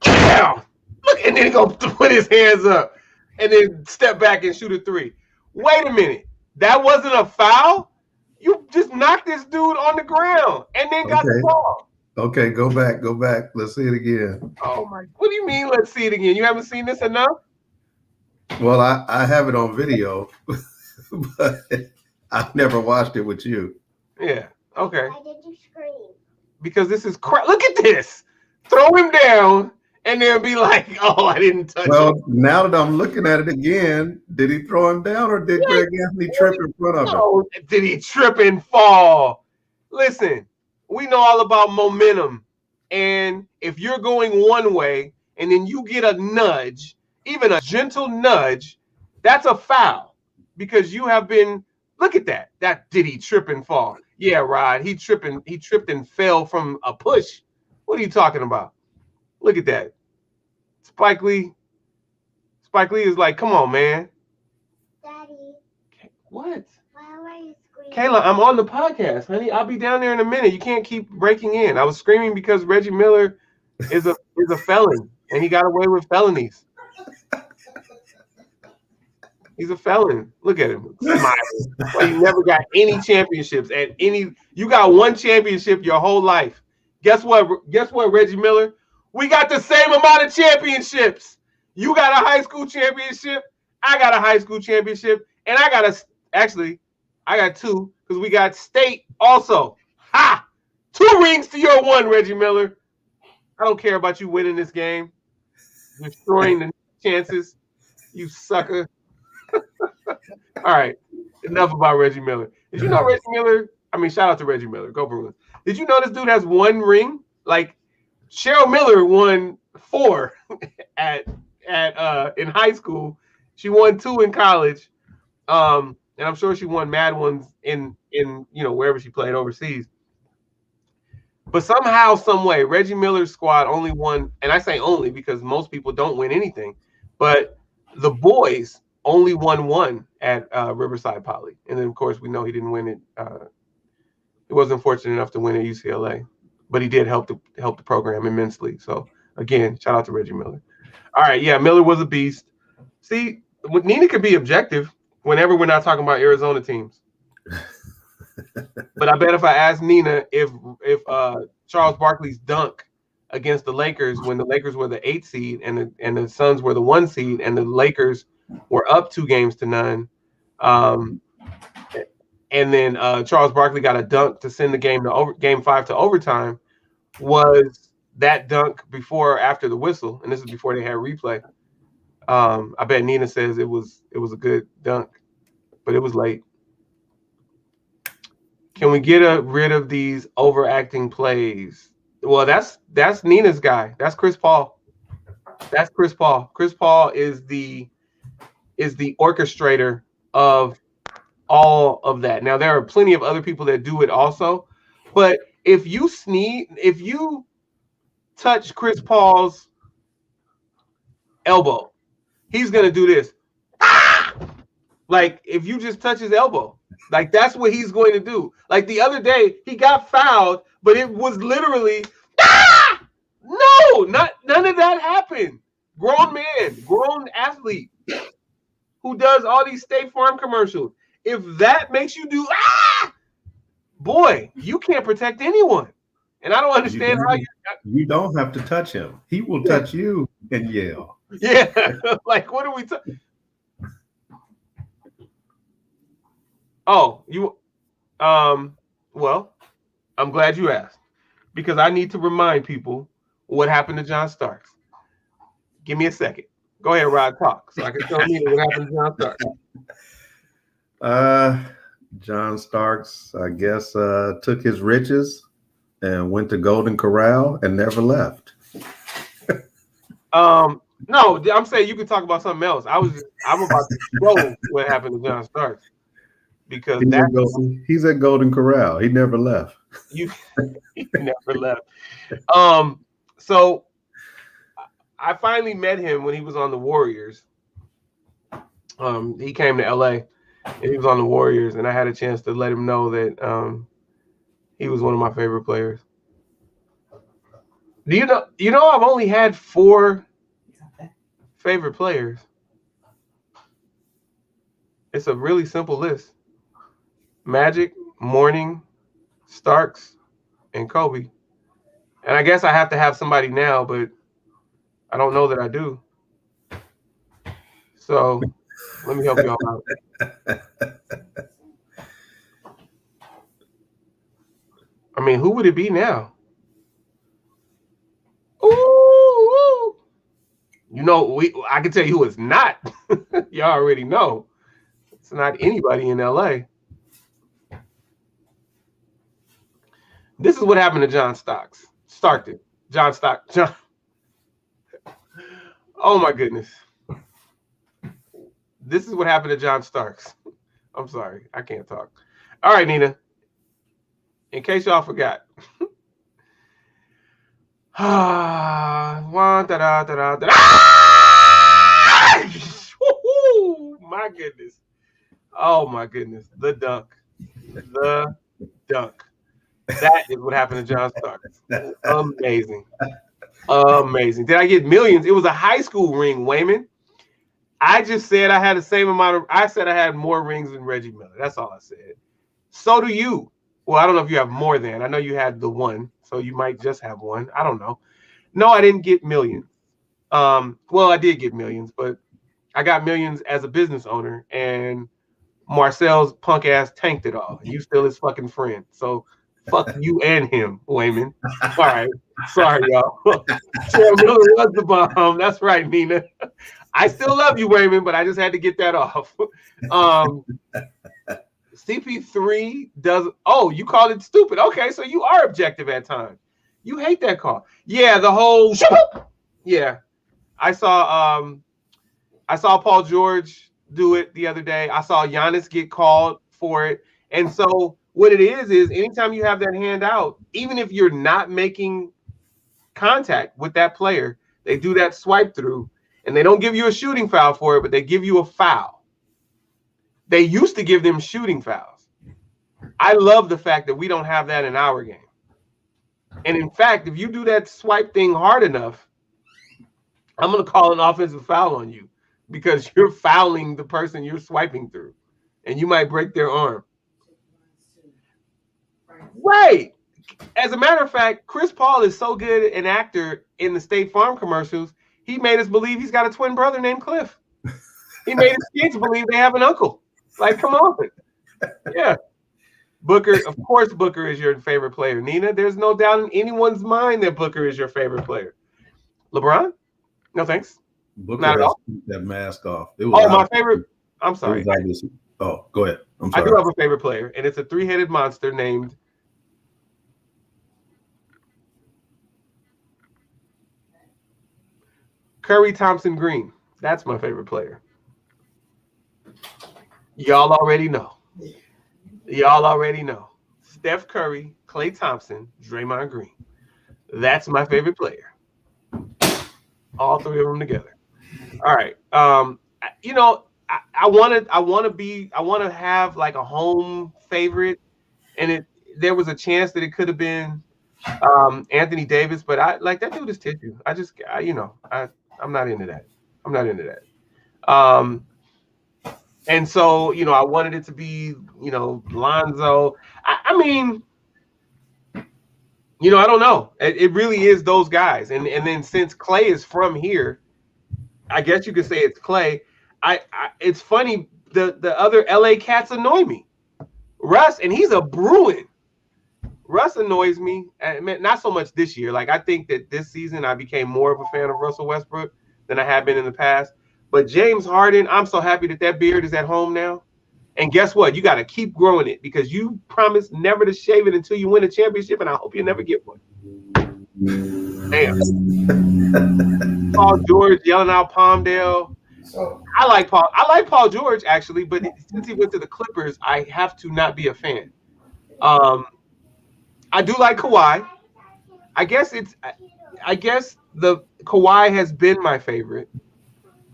Damn! Look, and then he gonna put his hands up and then step back and shoot a 3. Wait a minute. That wasn't a foul? You just knocked this dude on the ground and then got the ball. Okay, go back. Let's see it again. Oh my! What do you mean? Let's see it again. You haven't seen this enough? Well, I have it on video, but I've never watched it with you. Yeah. Okay. Why did you scream? Because this is crap. Look at this. Throw him down and then be like, "Oh, I didn't touch Well, it." now that I'm looking at it again, did he throw him down or did Greg Anthony trip in front of him? Oh, did he trip and fall? Listen, we know all about momentum. And if you're going one way and then you get a nudge, even a gentle nudge, that's a foul because you have been. Look at that. Did he trip and fall? Yeah, Rod. He tripped and fell from a push. What are you talking about? Look at that. Spike Lee is like, come on, man. Daddy, What? why were you screaming? Kayla, I'm on the podcast, honey. I'll be down there in a minute. You can't keep breaking in. I was screaming because Reggie Miller is a felon and he got away with felonies. He's a felon. Look at him smiling. Well, you never got any championships you got one championship your whole life. Guess what, Reggie Miller? We got the same amount of championships. You got a high school championship. I got a high school championship. And I got 2 because we got state also. Ha! 2 rings to your 1, Reggie Miller. I don't care about you winning this game. Destroying the chances. You sucker. All right. Enough about Reggie Miller. Did you know Reggie Miller? I mean, shout out to Reggie Miller. Go Bruins. Did you know this dude has 1 ring? Like Cheryl Miller won 4 in high school. She won 2 in college. And I'm sure she won mad ones in wherever she played overseas. But somehow, some way, Reggie Miller's squad only won, and I say only because most people don't win anything. But the boys only won 1 at Riverside Poly, and then of course we know he didn't win it. He wasn't fortunate enough to win at UCLA, but he did help the program immensely. So again, shout out to Reggie Miller. All right, yeah, Miller was a beast. See, Nina could be objective whenever we're not talking about Arizona teams. But I bet if I asked Nina if Charles Barkley's dunk against the Lakers when the Lakers were the 8th seed and the Suns were the 1 seed and the Lakers were up 2-0, and then Charles Barkley got a dunk to send the game to game 5 to overtime, was that dunk before or after the whistle? And this is before they had replay. I bet Nina says it was a good dunk, but it was late. Can we get rid of these overacting plays? Well, that's Nina's guy. That's Chris Paul. That's Chris Paul. Chris Paul is the orchestrator of all of that. Now there are plenty of other people that do it also, but if you touch Chris Paul's elbow, he's gonna do this. Ah! Like if you just touch his elbow, like that's what he's going to do. Like the other day, he got fouled, but it was literally no, none of that happened. Grown athlete who does all these State Farm commercials. If that makes you do boy, you can't protect anyone. And I don't understand how you don't have to touch him. He will touch you and yell. Yeah, like what are we talking? Oh, you well, I'm glad you asked because I need to remind people what happened to John Starks. Give me a second. Go ahead, Rod, talk so I can tell Nina what happened to John Starks. John Starks, I guess, took his riches and went to Golden Corral and never left. No, I'm saying you can talk about something else. I'm about to show what happened to John Starks because he's at Golden Corral. He never left. He never left. So I finally met him when he was on the Warriors. He came to LA and he was on the Warriors, and I had a chance to let him know that he was one of my favorite players. Do you know I've only had 4 favorite players. It's a really simple list. Magic, Mourning, Starks, and Kobe. And I guess I have to have somebody now, but I don't know that I do. So let me help y'all out. I mean, who would it be now? Ooh. You know, I can tell you who it's not. Y'all already know. It's not anybody in LA. This is what happened to John Starks. John. Oh my goodness. This is what happened to John Starks. I'm sorry, I can't talk. All right, Nina. In case y'all forgot. My goodness. Oh my goodness. The dunk. That is what happened to John Starks. Amazing. Did I get millions? It was a high school ring, Wayman. I just said I had the same amount of. I said I had more rings than Reggie Miller. That's all I said. So do you. Well, I don't know if you have more than. I know you had the one, so you might just have one. I don't know. No, I didn't get millions. Well, I did get millions, but I got millions as a business owner, and Marcel's punk ass tanked it all. You still his fucking friend. So fuck you and him, Wayman. All right. Sorry, y'all. Cheryl Miller was the bomb. That's right, Nina. I still love you, Wayman, but I just had to get that off. CP3 does. Oh, you called it stupid. Okay, so you are objective at times. You hate that call. Yeah, the whole. Yeah, I saw Paul George do it the other day. I saw Giannis get called for it, and so what it is anytime you have that hand out, even if you're not making contact with that player, they do that swipe through, and they don't give you a shooting foul for it, but they give you a foul. They used to give them shooting fouls. I love the fact that we don't have that in our game. And in fact, if you do that swipe thing hard enough, I'm going to call an offensive foul on you because you're fouling the person you're swiping through, and you might break their arm. Right. As a matter of fact, Chris Paul is so good an actor in the State Farm commercials, he made us believe he's got a twin brother named Cliff. He made his kids believe they have an uncle. Like, come on. Yeah. Booker, of course, Booker is your favorite player. Nina, there's no doubt in anyone's mind that Booker is your favorite player. LeBron? No, thanks. Booker Not at all. That mask off. My favorite. I'm sorry. Oh, go ahead. I'm sorry. I do have a favorite player, and it's a 3-headed monster named Curry Thompson Green. That's my favorite player. Y'all already know. Steph Curry, Klay Thompson, Draymond Green. That's my favorite player. All 3 of them together. All right. I want to have like a home favorite, and there was a chance that it could have been Anthony Davis, but I like that dude is tissue. I'm not into that. And so, I wanted it to be, Lonzo. I mean, I don't know. It really is those guys. And then since Clay is from here, I guess you could say it's Clay. It's funny. The other LA cats annoy me. Russ, and he's a Bruin. Russ annoys me. Not so much this year. Like I think that this season I became more of a fan of Russell Westbrook than I have been in the past. But James Harden, I'm so happy that beard is at home now. And guess what? You got to keep growing it because you promised never to shave it until you win a championship, and I hope you never get one. Damn. Paul George yelling out Palmdale. So I like Paul George actually, but since he went to the Clippers, I have to not be a fan. I do like Kawhi. I guess the Kawhi has been my favorite.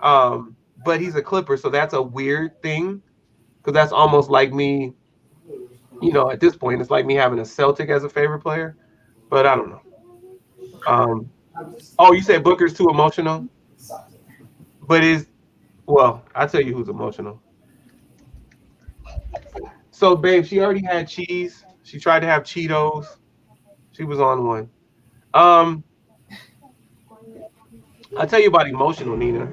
But he's a Clipper, so that's a weird thing because that's almost like me. At this point, it's like me having a Celtic as a favorite player. But I don't know. Oh, you said Booker's too emotional, but I'll tell you who's emotional. So, babe, she already had cheese. She tried to have Cheetos. She was on one. I'll tell you about emotional, Nina.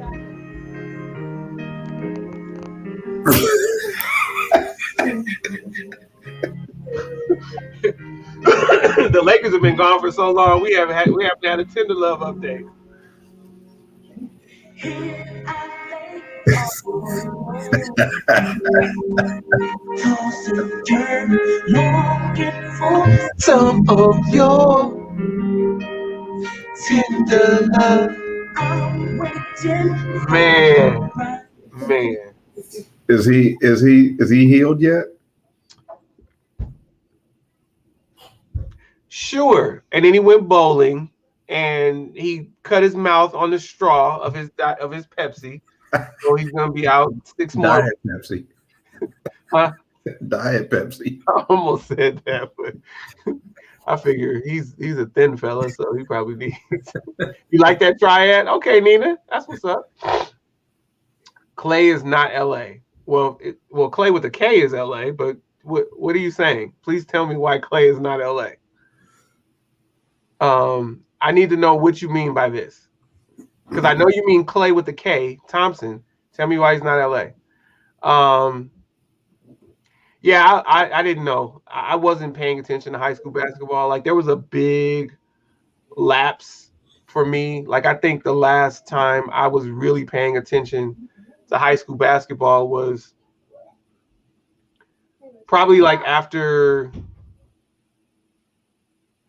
The Lakers have been gone for so long. We haven't had a tender love update. Some of your tender love. Man. Is he healed yet? Sure. And then he went bowling and he cut his mouth on the straw of his Pepsi. So he's gonna be out 6 more. Diet Pepsi. Huh? Diet Pepsi. I almost said that, but I figure he's a thin fella, so he probably needs. You like that triad? Okay, Nina, that's what's up. Clay is not LA. Well, Clay with a K is LA, but what are you saying? Please tell me why Clay is not LA. I need to know what you mean by this. Because I know you mean Clay with the K, Thompson. Tell me why he's not LA. Yeah, I didn't know. I wasn't paying attention to high school basketball. Like there was a big lapse for me. Like I think the last time I was really paying attention to high school basketball was probably like after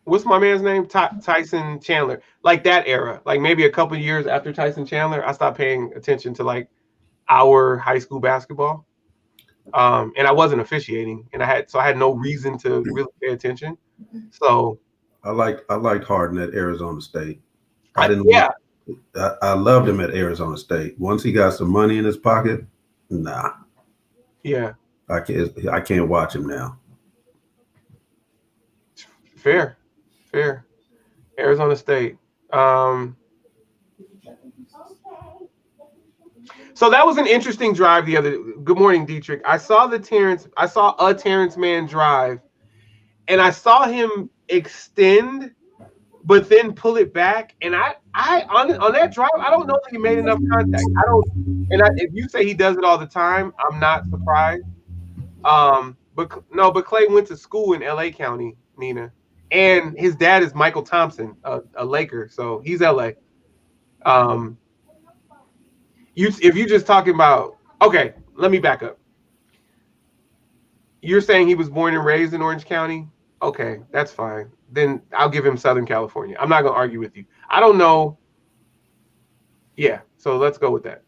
what's my man's name? Tyson Chandler. Like that era. Like maybe a couple of years after Tyson Chandler, I stopped paying attention to like our high school basketball. And I wasn't officiating, and I had no reason to really pay attention. So I liked Harden at Arizona State. I loved him at Arizona State. Once he got some money in his pocket, nah. Yeah. I can't watch him now. Fair. Arizona State. So that was an interesting drive the other. Good morning, Dietrich. I saw a Terrence Mann drive, and I saw him extend, but then pull it back. And I on that drive, I don't know that he made enough contact. If you say he does it all the time, I'm not surprised. But Clay went to school in LA County, Nina, and his dad is Michael Thompson, a Laker, so he's LA. If you're just talking about, okay, let me back up. You're saying he was born and raised in Orange County? Okay, that's fine. Then I'll give him Southern California. I'm not going to argue with you. I don't know. Yeah, so let's go with that.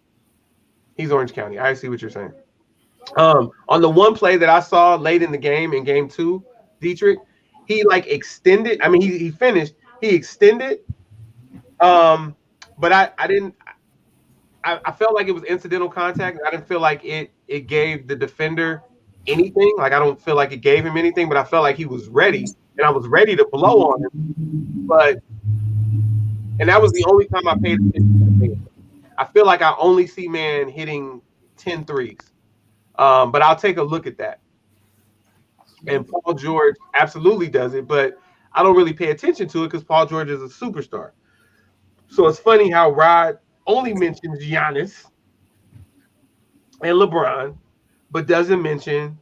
He's Orange County. I see what you're saying. On the one play that I saw late in the game, in game 2, Dietrich, he like extended. I mean, he finished. He extended. But I didn't. I felt like it was incidental contact. I didn't feel like it gave the defender anything. Like I don't feel like it gave him anything, but I felt like he was ready, and I was ready to blow on him. And that was the only time I paid attention to him. I feel like I only see man hitting 10 threes. But I'll take a look at that. And Paul George absolutely does it, but I don't really pay attention to it because Paul George is a superstar. So it's funny how Rod only mentions Giannis and LeBron, but doesn't mention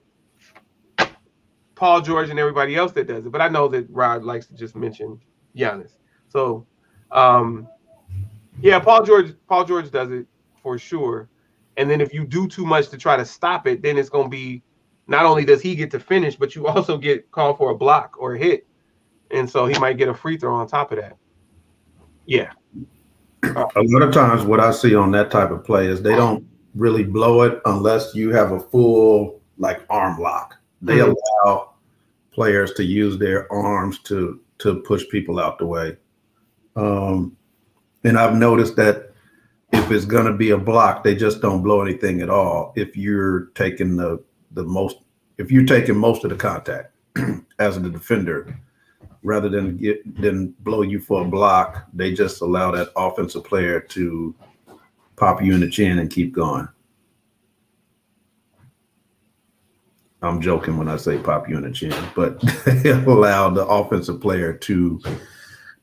Paul George and everybody else that does it. But I know that Rod likes to just mention Giannis. So, yeah, Paul George does it for sure. And then if you do too much to try to stop it, then it's going to be not only does he get to finish, but you also get called for a block or a hit. And so he might get a free throw on top of that. Yeah. A lot of times what I see on that type of play is they don't really blow it unless you have a full like arm lock. They allow players to use their arms to push people out the way. And I've noticed that if it's going to be a block, they just don't blow anything at all. If you're taking most of the contact as the defender, rather than blow you for a block, they just allow that offensive player to pop you in the chin and keep going. I'm joking when I say pop you in the chin, but they allow the offensive player to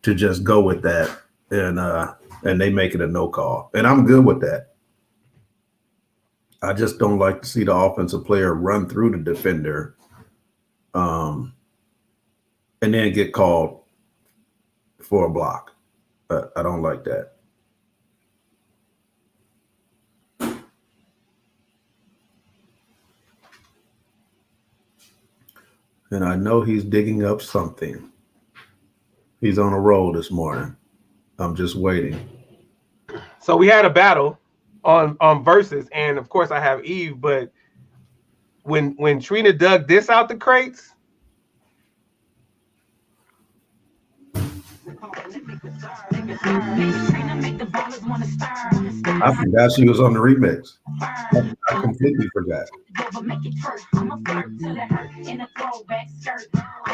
just go with that, and they make it a no call. And I'm good with that. I just don't like to see the offensive player run through the defender and then get called for a block. I don't like that. And I know he's digging up something. He's on a roll this morning. I'm just waiting. So we had a battle on Versus, and of course I have Eve, but when Trina dug this out the crates, I forgot she was on the remix. I completely forgot. I'm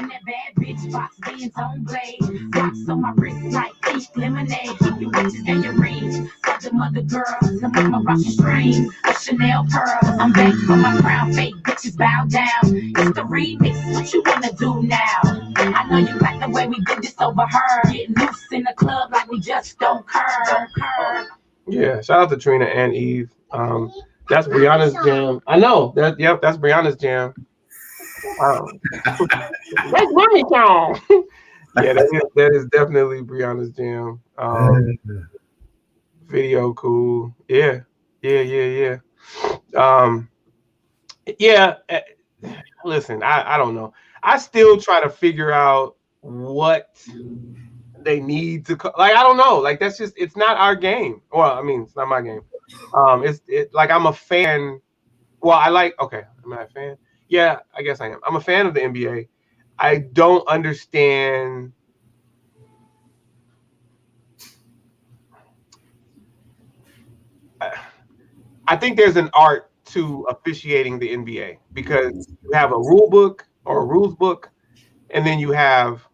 that bad bitch, box beans on blade. Rocks on my wrist like peach lemonade. Keep you bitches in your range. Fuck them other girls, some of my Russian strings. A Chanel pearl, I'm back for my crown. Fake bitches bow down. It's the remix, what you wanna do now? I know you like the way we did this over her. Get loose in the club like we just don't care. Yeah, shout out to Trina and Eve. That's Brianna's jam. I know that. Yep, that's Brianna's jam. That's mommy song. Yeah, that is definitely Brianna's jam. Video cool. Yeah. Listen, I don't know. I still try to figure out what they need to like. I don't know. Like that's just it's not our game. Well, I mean, it's not my game. It's like I'm a fan. Well, I like. Okay, am I a fan? Yeah, I guess I am. I'm a fan of the NBA. I don't understand. I think there's an art to officiating the NBA because you have a rule book or a rules book, and then you have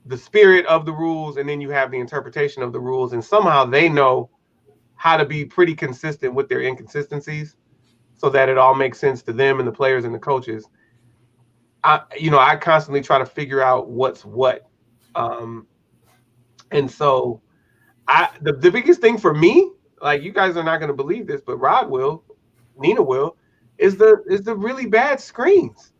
the spirit of the rules, and then you have the interpretation of the rules, and somehow they know how to be pretty consistent with their inconsistencies so that it all makes sense to them and the players and the coaches. I constantly try to figure out what's what. And so the biggest thing for me, like you guys are not going to believe this, but Rod will, Nina will, is the really bad screens.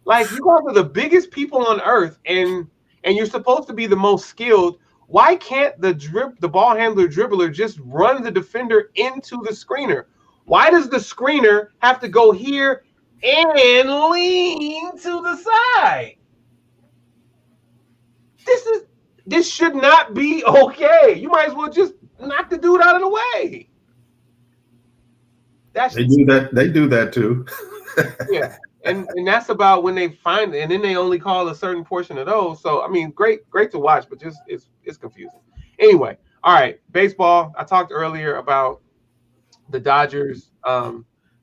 Like you guys are the biggest people on earth and you're supposed to be the most skilled. Why can't the ball handler dribbler just run the defender into the screener? Why does the screener have to go here and lean to the side? This should not be okay. You might as well just knock the dude out of the way. They do that too. Yeah. And that's about when they find it, and then they only call a certain portion of those. So I mean, great to watch, but just it's confusing. Anyway, all right, baseball. I talked earlier about the Dodgers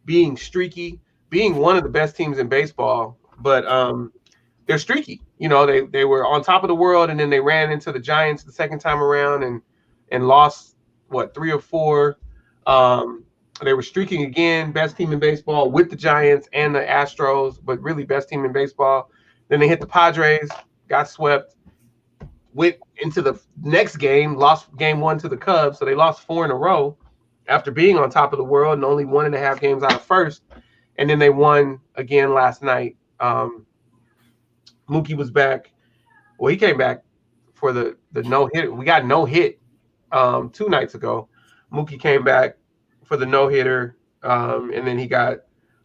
being streaky, being one of the best teams in baseball, but they're streaky. You know, they were on top of the world, and then they ran into the Giants the second time around and lost 3 or 4. They were streaking again, best team in baseball with the Giants and the Astros, but really best team in baseball. Then they hit the Padres, got swept, went into the next game, lost game 1 to the Cubs, so they lost 4 in a row after being on top of the world and only 1.5 games out of first. And then they won again last night. Mookie was back. Well, he came back for the no hit. We got no hit 2 nights ago. Mookie came back for the no hitter, and then he got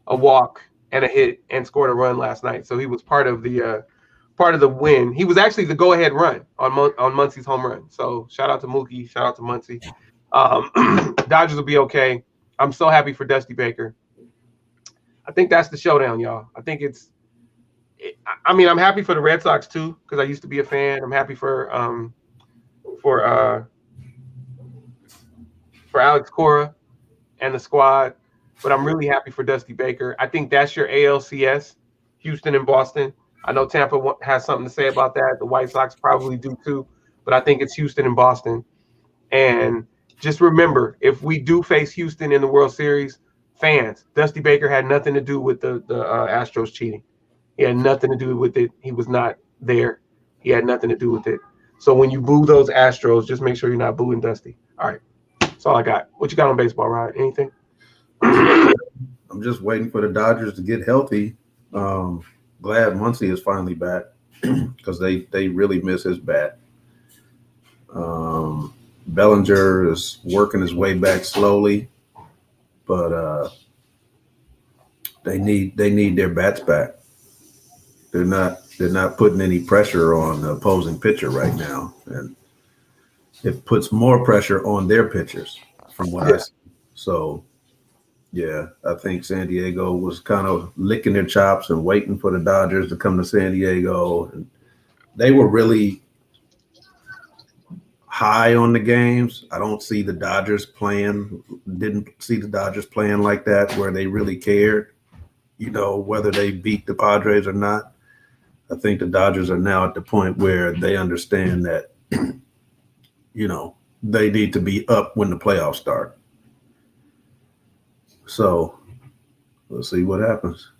a walk and a hit and scored a run last night. So he was part of the win. He was actually the go ahead run on Muncie's home run. So shout out to Mookie, shout out to Muncie. Dodgers will be okay. I'm so happy for Dusty Baker. I think that's the showdown, y'all. I think I'm happy for the Red Sox too because I used to be a fan. I'm happy for Alex Cora and the squad, but I'm really happy for Dusty Baker. I think that's your ALCS, Houston and Boston. I know Tampa has something to say about that. The White Sox probably do too, but I think it's Houston and Boston. And just remember, if we do face Houston in the World Series, fans, Dusty Baker had nothing to do with the Astros cheating. He had nothing to do with it. He was not there. He had nothing to do with it. So when you boo those Astros, just make sure you're not booing Dusty. All right. That's all I got. What you got on baseball, Rod? Anything? I'm just waiting for the Dodgers to get healthy. Glad Muncie is finally back because they really miss his bat. Bellinger is working his way back slowly, but they need their bats back. They're not putting any pressure on the opposing pitcher right now, and it puts more pressure on their pitchers from what I see. So, yeah, I think San Diego was kind of licking their chops and waiting for the Dodgers to come to San Diego. And they were really high on the games. I don't see the Dodgers playing, didn't see the Dodgers playing like that where they really cared, whether they beat the Padres or not. I think the Dodgers are now at the point where they understand that, they need to be up when the playoffs start. So let's see what happens.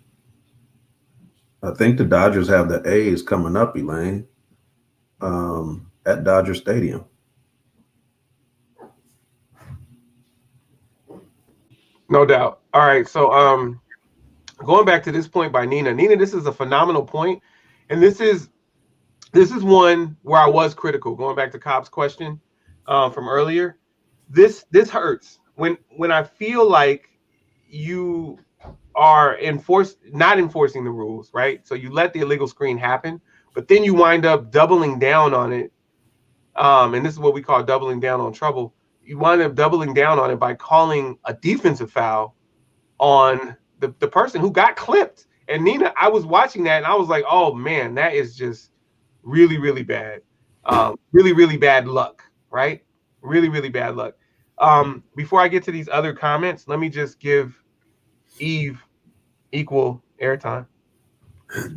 I think the Dodgers have the A's coming up, Elaine, at Dodger Stadium. No doubt. All right. So going back to this point by Nina. Nina, this is a phenomenal point. And this is one where I was critical. Going back to Cobb's question from earlier. This hurts. When I feel like you are not enforcing the rules, right? So you let the illegal screen happen, but then you wind up doubling down on it. And this is what we call doubling down on trouble. You wind up doubling down on it by calling a defensive foul on the person who got clipped. And Nina, I was watching that and I was like, oh man, that is just really, really bad. Really, really bad luck, right? Really, really bad luck. Before I get to these other comments, let me just give Eve equal airtime. Another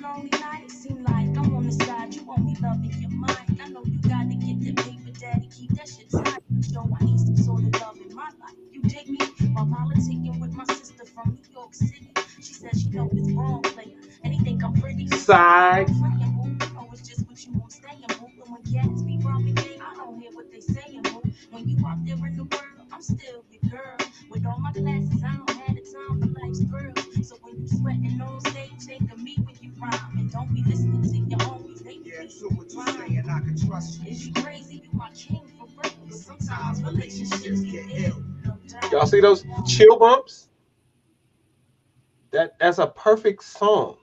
lonely night, seem like I'm on the side. You want me loving your mind. I know you gotta get the paper, daddy. Keep that shit tight. Yo, I need some sort of love in my life. You take me while politicking with my sister from New York City. She says she know it's wrong, player, and he think I'm pretty. Side. Oh, it's just what you won't stay in. And when cats be robbing game, I don't hear what they saying. When you out there in the world, I'm still your girl. With all my classes, I don't have the time for life's girl. So when you sweating on stage, think of me when you rhyme. And don't be listening to your homies. They be so what you saying, I can trust you. Is you crazy? You my king for real. But sometimes relationships get ill. Y'all see those chill bumps? That's a perfect song.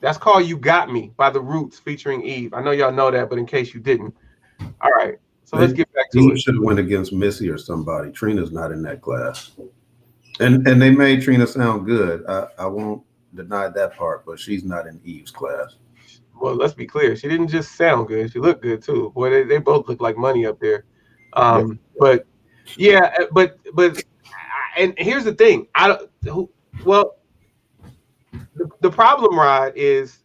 That's called You Got Me by The Roots featuring Eve. I know y'all know that, but in case you didn't. All right. So let's get back to it. Should have went against Missy or somebody. Trina's not in that class. And they made Trina sound good. I won't deny that part, but she's not in Eve's class. Well, let's be clear. She didn't just sound good. She looked good too. Boy, they both look like money up there. But and here's the thing. The problem, Rod, is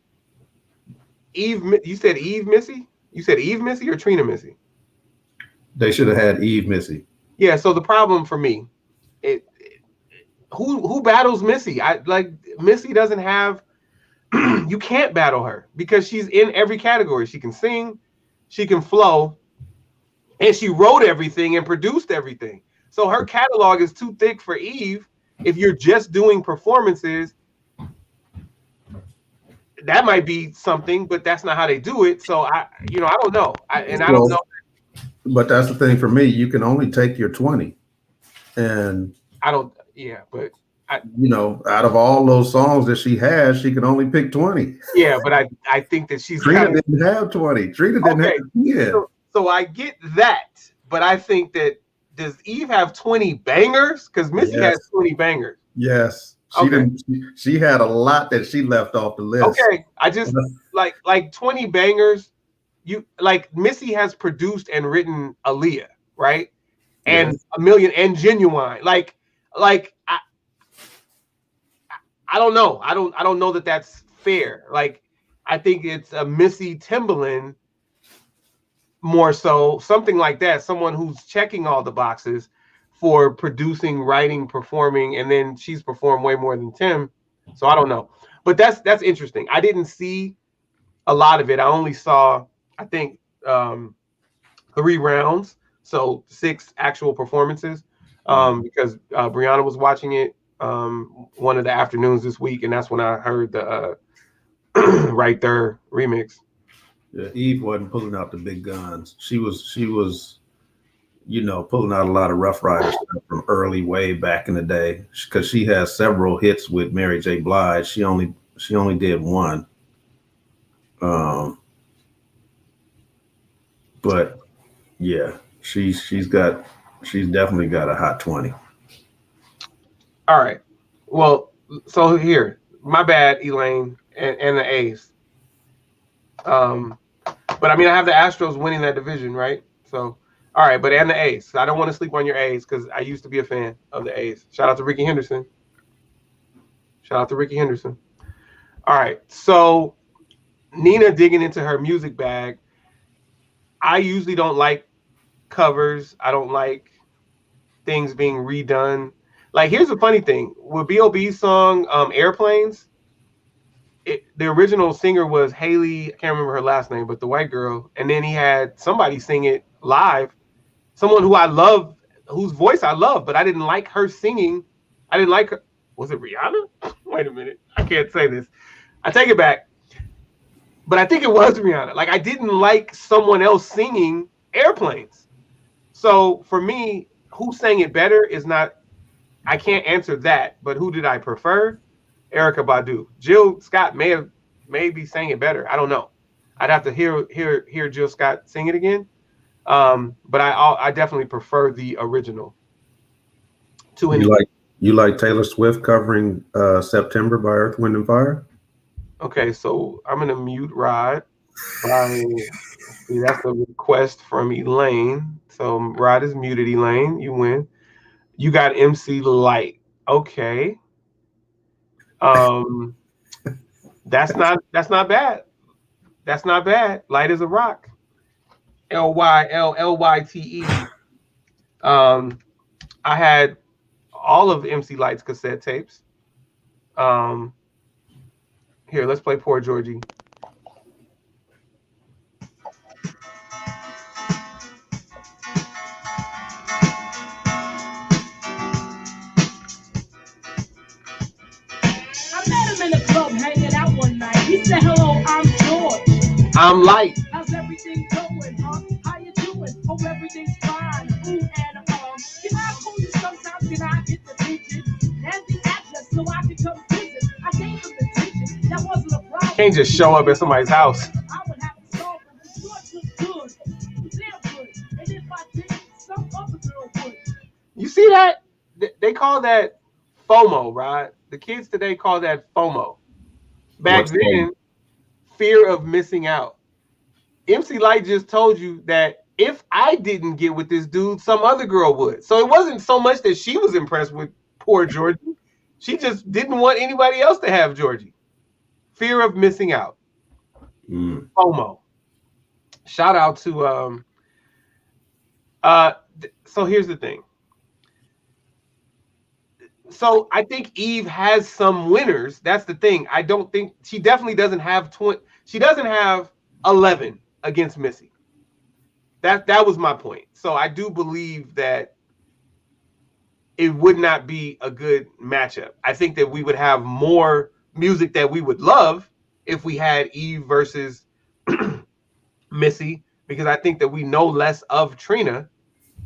Eve. You said Eve Missy? You said Eve Missy or Trina Missy? They should have had Eve Missy. Yeah. So the problem for me, it who battles Missy? I like Missy doesn't have. You can't battle her because she's in every category. She can sing, she can flow, and she wrote everything and produced everything. So her catalog is too thick for Eve. If you're just doing performances, that might be something, but that's not how they do it. So I don't know. I don't Well, know. but that's the thing for me. You can only take your 20, and I don't. Yeah, but out of all those songs that she has, she can only pick 20. yeah, but I think that she's Trina kind of didn't have 20. Trina didn't okay. have 10. So I get that, but I think that does Eve have 20 bangers? Because Missy Yes. has 20 bangers. Yes. She Okay. didn't. She had a lot that she left off the list. Okay, I just like 20 bangers. You like Missy has produced and written Aaliyah, right? And Yes. a million and Genuine. Like I don't know. I don't know that that's fair. Like I think it's a Missy Timbaland more so, something like that. Someone who's checking all the boxes for producing, writing, performing, and then she's performed way more than Tim. So I don't know. But that's interesting. I didn't see a lot of it. I only saw, I think, 3 rounds, so 6 actual performances, because Brianna was watching it one of the afternoons this week, and that's when I heard the Right There remix. Yeah, Eve wasn't pulling out the big guns. She was, pulling out a lot of Rough Rider stuff from early way back in the day. Because she has several hits with Mary J. Blige. She only did one. But yeah, she's definitely got a hot 20. All right. Well, so here, my bad, Elaine, and the A's. But I mean, I have the Astros winning that division, right? So, all right, but and the A's. I don't want to sleep on your A's because I used to be a fan of the A's. Shout out to Ricky Henderson. All right, so Nina digging into her music bag. I usually don't like covers. I don't like things being redone. Like, here's the funny thing with B.O.B.'s song Airplanes. The original singer was Haley. I can't remember her last name, but the white girl. And then he had somebody sing it live. Someone who I love, whose voice I love, but I didn't like her singing. I didn't like her. Was it Rihanna? Wait a minute. I can't say this. I take it back. But I think it was Rihanna. Like, I didn't like someone else singing Airplanes. So for me, who sang it better is not, I can't answer that. But who did I prefer? Erykah Badu. Jill Scott maybe sang it better. I don't know. I'd have to hear Jill Scott sing it again. But I definitely prefer the original. You like Taylor Swift covering September by Earth, Wind and Fire? Okay, so I'm gonna mute Rod. See, that's a request from Elaine. So Rod is muted. Elaine, you win. You got MC Light. Okay. That's not bad. That's not bad. Light as a rock. Lylyte. I had all of MC Light's cassette tapes. Here, let's play Poor Georgie. I met him in the club hanging out one night. He said, "Hello, I'm George. I'm Light. How's everything going, huh? How you doing? Hope everything's fine. Ooh, and can I call you sometimes? Can I get the digit and the address so I can come visit?" I gave him the digit. That wasn't a problem. Can't just show up at somebody's house. I would have to solve it. George was good. Damn good. And if I didn't, some other girl would. You see that? They call that FOMO, right? The kids today call that FOMO. Back What's then, FOMO? Fear of missing out. MC Light just told you that if I didn't get with this dude, some other girl would. So it wasn't so much that she was impressed with Poor Georgie. She just didn't want anybody else to have Georgie. Fear of missing out. FOMO. Shout out to so here's the thing. So I think Eve has some winners. That's the thing. I don't think she definitely doesn't have 20. She doesn't have 11 against Missy. That was my point. So I do believe that it would not be a good matchup. I think that we would have more music that we would love if we had Eve versus Missy, because I think that we know less of Trina,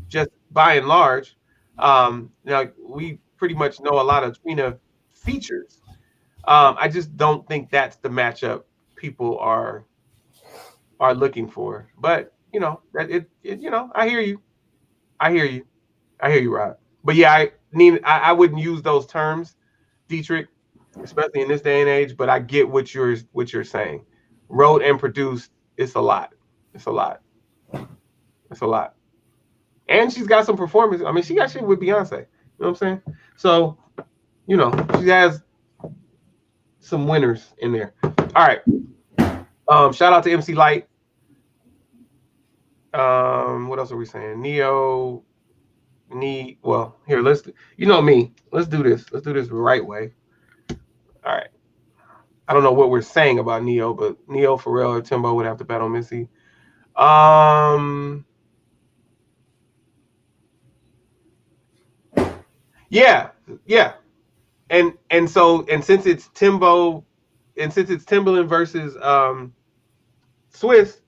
just by and large. Now we pretty much know a lot of Trina features. I just don't think that's the matchup people are looking for. But that I hear you. I hear you. I hear you, Rod. But yeah, I wouldn't use those terms, Dietrich, especially in this day and age. But I get what you're saying. Wrote and produced, it's a lot. It's a lot. It's a lot. And she's got some performance. I mean, she got shit with Beyonce. You know what I'm saying? So, she has some winners in there. All right. Shout out to MC Light. What else are we saying? Neo. Well, here, let's me. Let's do this. Let's do this the right way. All right. I don't know what we're saying about Neo, but Neo, Pharrell, or Timbo would have to battle Missy. Yeah. And since it's Timbo, and since it's Timbaland versus Swiss,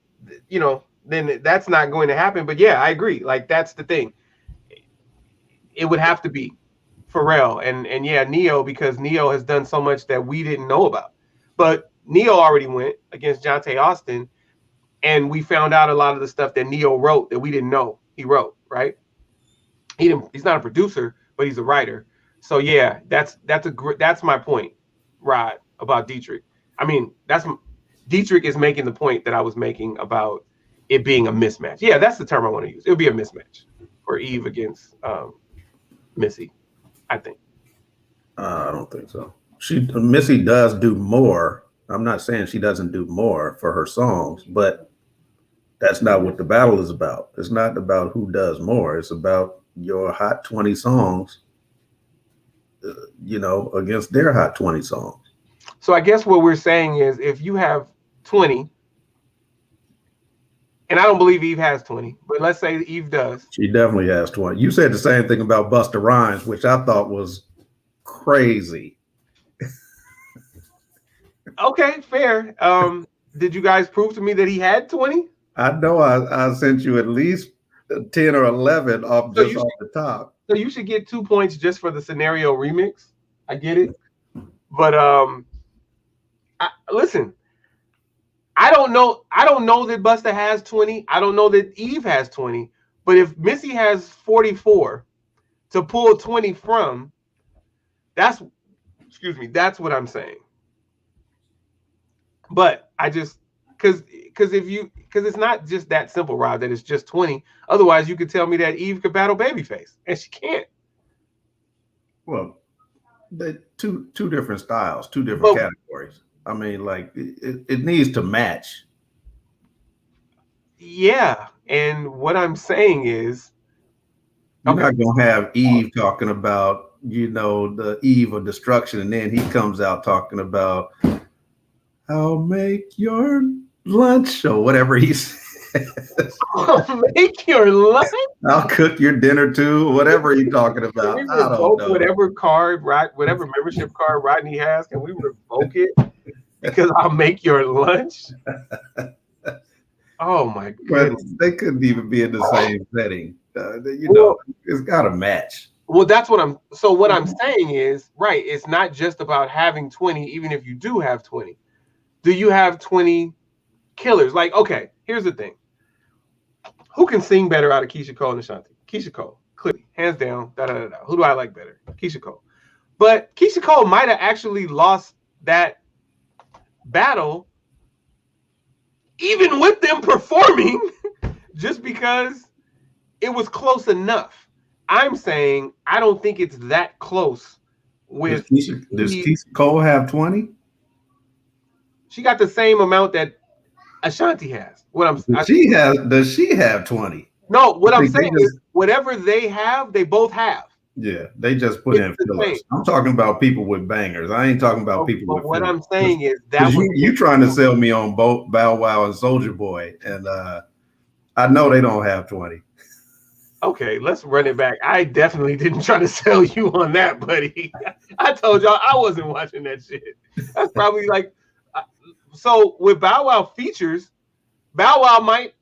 then that's not going to happen. But yeah, I agree. Like, that's the thing. It would have to be Pharrell and yeah, Neo, because Neo has done so much that we didn't know about. But Neo already went against Jonte Austin, and we found out a lot of the stuff that Neo wrote that we didn't know he wrote, right? He's not a producer, but he's a writer. So yeah, that's my point, Rod, about Dietrich. I mean, Dietrich is making the point that I was making about it being a mismatch. Yeah, that's the term I want to use. It would be a mismatch for Eve against Missy, I think. I don't think so. Missy does do more. I'm not saying she doesn't do more for her songs, but that's not what the battle is about. It's not about who does more. It's about your hot 20 songs, against their hot 20 songs. So I guess what we're saying is, if you have 20, and I don't believe Eve has 20, but let's say Eve does. She definitely has 20. You said the same thing about Busta Rhymes, which I thought was crazy. Okay, fair. Did you guys prove to me that he had 20? I know I sent you at least 10 or 11 off the top. So you should get 2 points just for the scenario remix. I get it. But listen, I don't know that Busta has 20. I don't know that Eve has 20. But if Missy has 44 to pull 20 from, that's what I'm saying. But I just because it's not just that simple, Rob, that it's just 20. Otherwise, you could tell me that Eve could battle Babyface, and she can't. Well, they two different styles, two different categories. I mean, like it needs to match. Yeah, and what I'm saying is, you're not gonna have Eve talking about the Eve of destruction, and then he comes out talking about I'll make your lunch or whatever he says. I'll make your lunch. I'll cook your dinner too. Whatever he's talking about. Can we revoke whatever membership card Rodney has? Can we revoke it because I'll make your lunch? Oh my goodness! But they couldn't even be in the same setting. It's got to match. Well, that's what I'm. So what I'm saying is, right? It's not just about having 20. Even if you do have 20. Do you have 20 killers? Like, okay, here's the thing. Who can sing better out of Keisha Cole and Ashanti? Keisha Cole, clearly, hands down. Who do I like better? Keisha Cole. But Keisha Cole might have actually lost that battle, even with them performing, just because it was close enough. I'm saying I don't think it's that close. With does Keisha Cole have 20? She got the same amount that Ashanti has. Does she have 20? No, what I'm saying is whatever they have, they both have. Yeah, they just put in It's the same. fillers. I'm talking about people with bangers. I ain't talking about people But with what fillers. I'm saying is that Because was you trying to sell me on both Bow Wow and Soldier Boy, and I know they don't have 20. okay. Let's run it back. I definitely didn't try to sell you on that, buddy. I told y'all I wasn't watching that shit. That's probably like so with Bow Wow features. Bow Wow might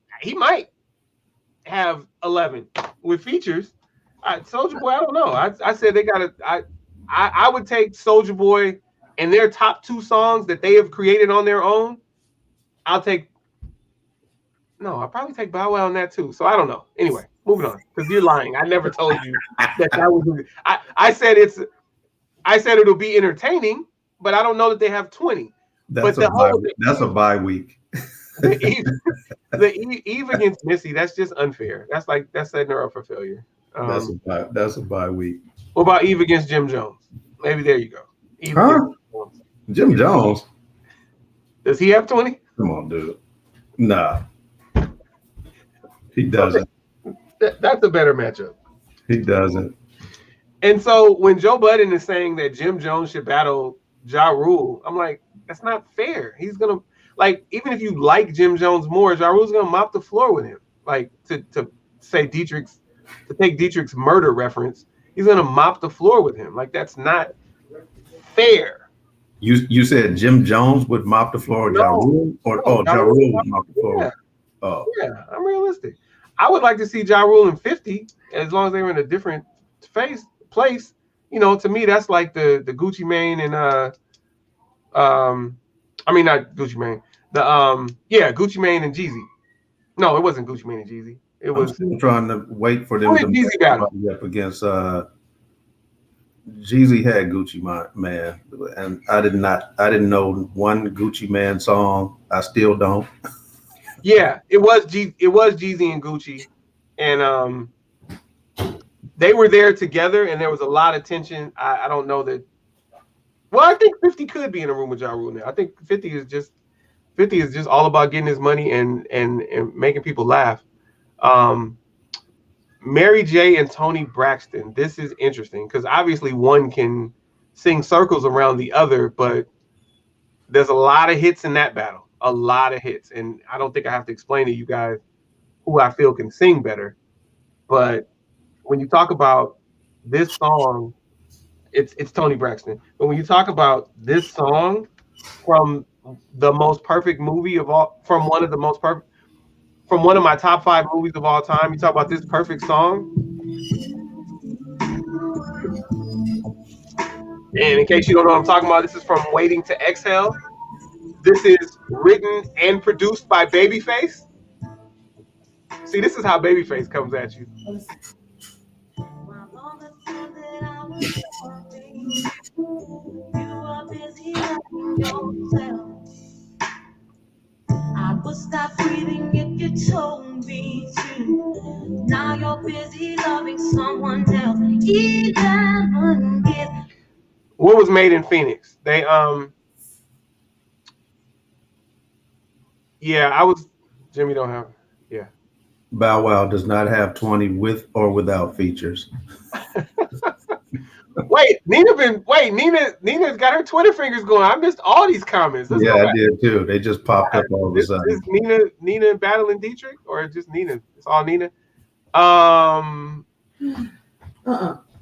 have 11 with features. Soldier Boy, I don't know. I said they got to. I would take Soldier Boy and their top 2 songs that they have created on their own. I'll take. No, I'll probably take Bow Wow on that too. So I don't know. Anyway, moving on because you're lying. I never told you that was. I said it's. I said it'll be entertaining, but I don't know that they have 20. That's but that's a bye week. The Eve against Missy, that's just unfair. That's setting her up for failure. That's a bye week. What about Eve against Jim Jones? Maybe there you go. Eve Jim Jones. Does he have 20? Come on, dude. Nah. He doesn't. That's a better matchup. He doesn't. And so when Joe Budden is saying that Jim Jones should battle Ja Rule, I'm like, that's not fair. He's gonna even if you like Jim Jones more, Ja Rule's gonna mop the floor with him. Like to take Dietrich's murder reference, he's gonna mop the floor with him. Like that's not fair. You said Jim Jones would mop the floor with Ja Rule? Ja Rule would mop the floor. Yeah. Oh. Yeah, I'm realistic. I would like to see Ja Rule in 50, as long as they were in a different place. To me, that's like the Gucci Mane and I mean not Gucci Mane. Gucci Mane and Jeezy. No, it wasn't Gucci Mane and Jeezy. It was still trying to wait for them to Jeezy battle up against Jeezy had Gucci Man, and I didn't know one Gucci Man song. I still don't. Yeah, it was Jeezy and Gucci, and they were there together, and there was a lot of tension. I don't know that. Well, I think 50 could be in a room with Ja Rule now. I think 50 is just all about getting his money and making people laugh. Mary J and Tony Braxton. This is interesting because obviously one can sing circles around the other, but there's a lot of hits in that battle. A lot of hits, and I don't think I have to explain to you guys who I feel can sing better. But when you talk about this song, it's Tony Braxton. But when you talk about this song from the most perfect movie of all, from one of my top 5 movies of all time, you talk about this perfect song. And in case you don't know what I'm talking about, this is from Waiting to Exhale. This is written and produced by Babyface. See, this is how Babyface comes at you. I would stop breathing if you told me to. Now you're busy loving someone else. What was Made in Phoenix? They Jimmy don't have. Yeah. Bow Wow does not have 20 with or without features. Nina's got her Twitter fingers going. I missed all these comments. Yeah, I did too. They just popped up all of a sudden. Is Nina battling Dietrich, or just Nina? It's all Nina.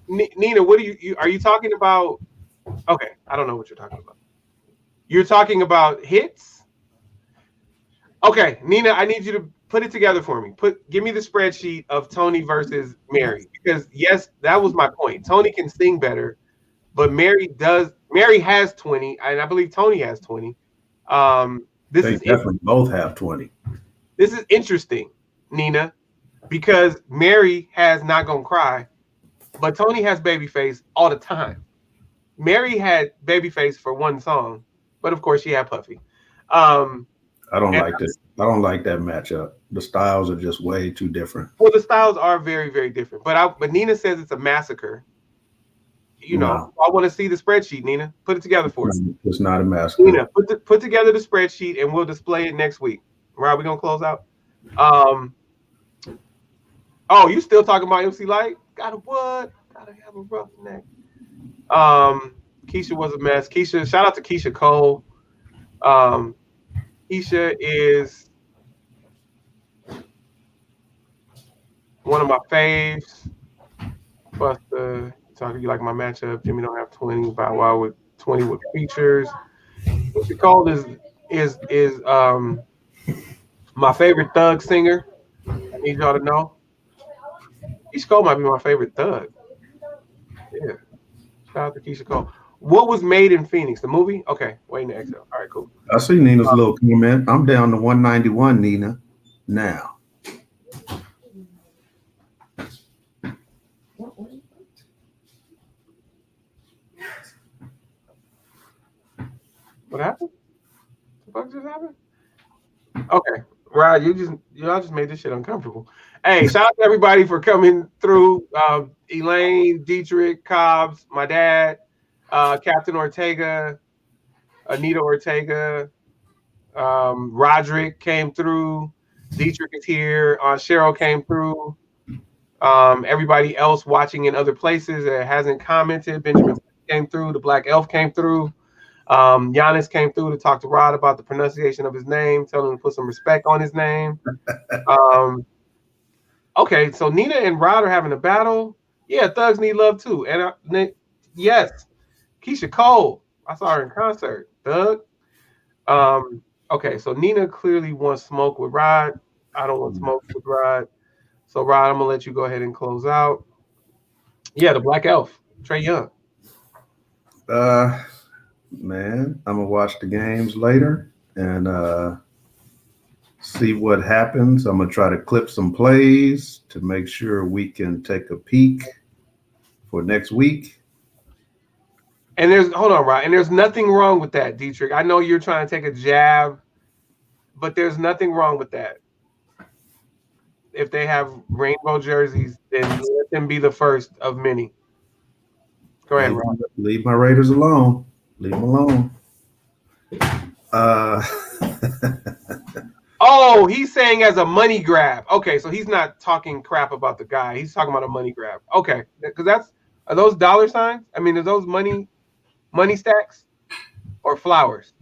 Nina, what are you talking about? Okay, I don't know what you're talking about. You're talking about hits? Okay, Nina, I need you to put it together for me. Give me the spreadsheet of Tony versus Mary, because yes, that was my point. Tony can sing better, but Mary has 20, and I believe Tony has 20. They definitely both have 20. This is interesting, Nina, because Mary has Not Gonna Cry, but Tony has Babyface all the time. Mary had Babyface for one song, but of course she had Puffy. I don't like this. I don't like that matchup. The styles are just way too different. Well, the styles are very, very different. But Nina says it's a massacre. I want to see the spreadsheet, Nina. Put it together for us. It's not a massacre. Nina, put together the spreadsheet and we'll display it next week. Rob, we gonna close out. Oh, you still talking about MC Light? Got a what? Gotta have a rough neck. Keisha was a mess. Keisha, shout out to Keisha Cole. Keisha is one of my faves. Buster, talking you like my matchup. Jimmy don't have 20. Bow Wow with 20 with features. Keisha Cole is my favorite thug singer. I need y'all to know. Keisha Cole might be my favorite thug. Yeah. Shout out to Keisha Cole. What was made in Phoenix? The movie? Okay. Waiting to exhale. All right, cool. I see Nina's little comment. I'm down to 191, Nina. Now. What happened? What the fuck just happened? Okay. Rod, y'all just made this shit uncomfortable. Hey, shout out to everybody for coming through. Elaine, Dietrich, Cobbs, my dad, Captain Ortega, Anita Ortega, Roderick came through. Dietrich is here. Cheryl came through. Everybody else watching in other places that hasn't commented. Benjamin came through. The Black Elf came through. Giannis came through to talk to Rod about the pronunciation of his name, tell him to put some respect on his name. Okay, so Nina and Rod are having a battle. Yeah, thugs need love too. And yes, Keisha Cole. I saw her in concert. Thug. Okay, so Nina clearly wants smoke with Rod. I don't want smoke with Rod. So Rod, I'm gonna let you go ahead and close out. Yeah, the Black Elf, Trey Young. Man, I'm gonna watch the games later and see what happens. I'm gonna try to clip some plays to make sure we can take a peek for next week. And hold on, Rod. And there's nothing wrong with that, Dietrich. I know you're trying to take a jab, but there's nothing wrong with that. If they have rainbow jerseys, then let them be the first of many. Go ahead, Rod. Leave my Raiders alone. Leave them alone. Oh, he's saying as a money grab. Okay, so he's not talking crap about the guy. He's talking about a money grab. Okay, because are those dollar signs? I mean, are those money stacks or flowers?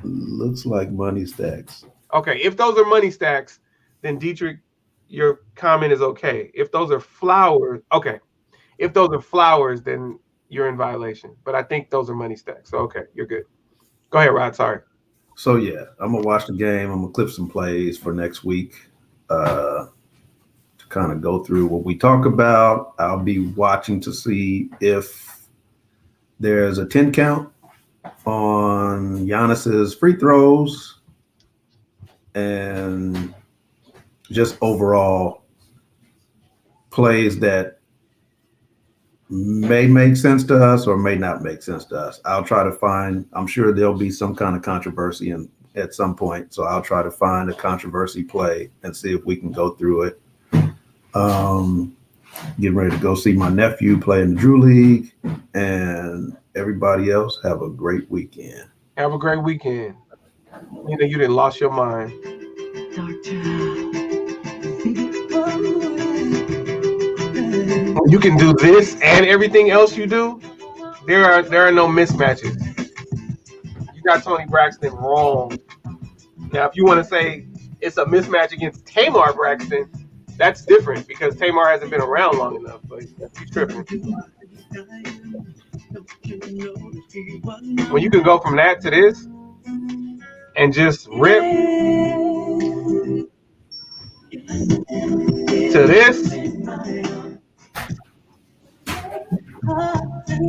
Looks like money stacks. Okay, if those are money stacks, then Dietrich, your comment is okay. If those are flowers, okay. If those are flowers, then you're in violation. But I think those are money stacks. So okay, you're good. Go ahead, Rod. Sorry. So yeah, I'm gonna watch the game. I'm gonna clip some plays for next week to kind of go through what we talk about. I'll be watching to see if there's a 10 count on Giannis's free throws and just overall plays that may make sense to us or may not make sense to us. I'll try to find, I'm sure there'll be some kind of controversy at some point. So I'll try to find a controversy play and see if we can go through it. Getting ready to go see my nephew play in the Drew League, and everybody else have a great weekend. Have a great weekend. You didn't lost your mind. You can do this and everything else you do. There are no mismatches. You got Tony Braxton wrong. Now, if you want to say it's a mismatch against Tamar Braxton, that's different because Tamar hasn't been around long enough. But he's tripping. When you can go from that to this and just rip to this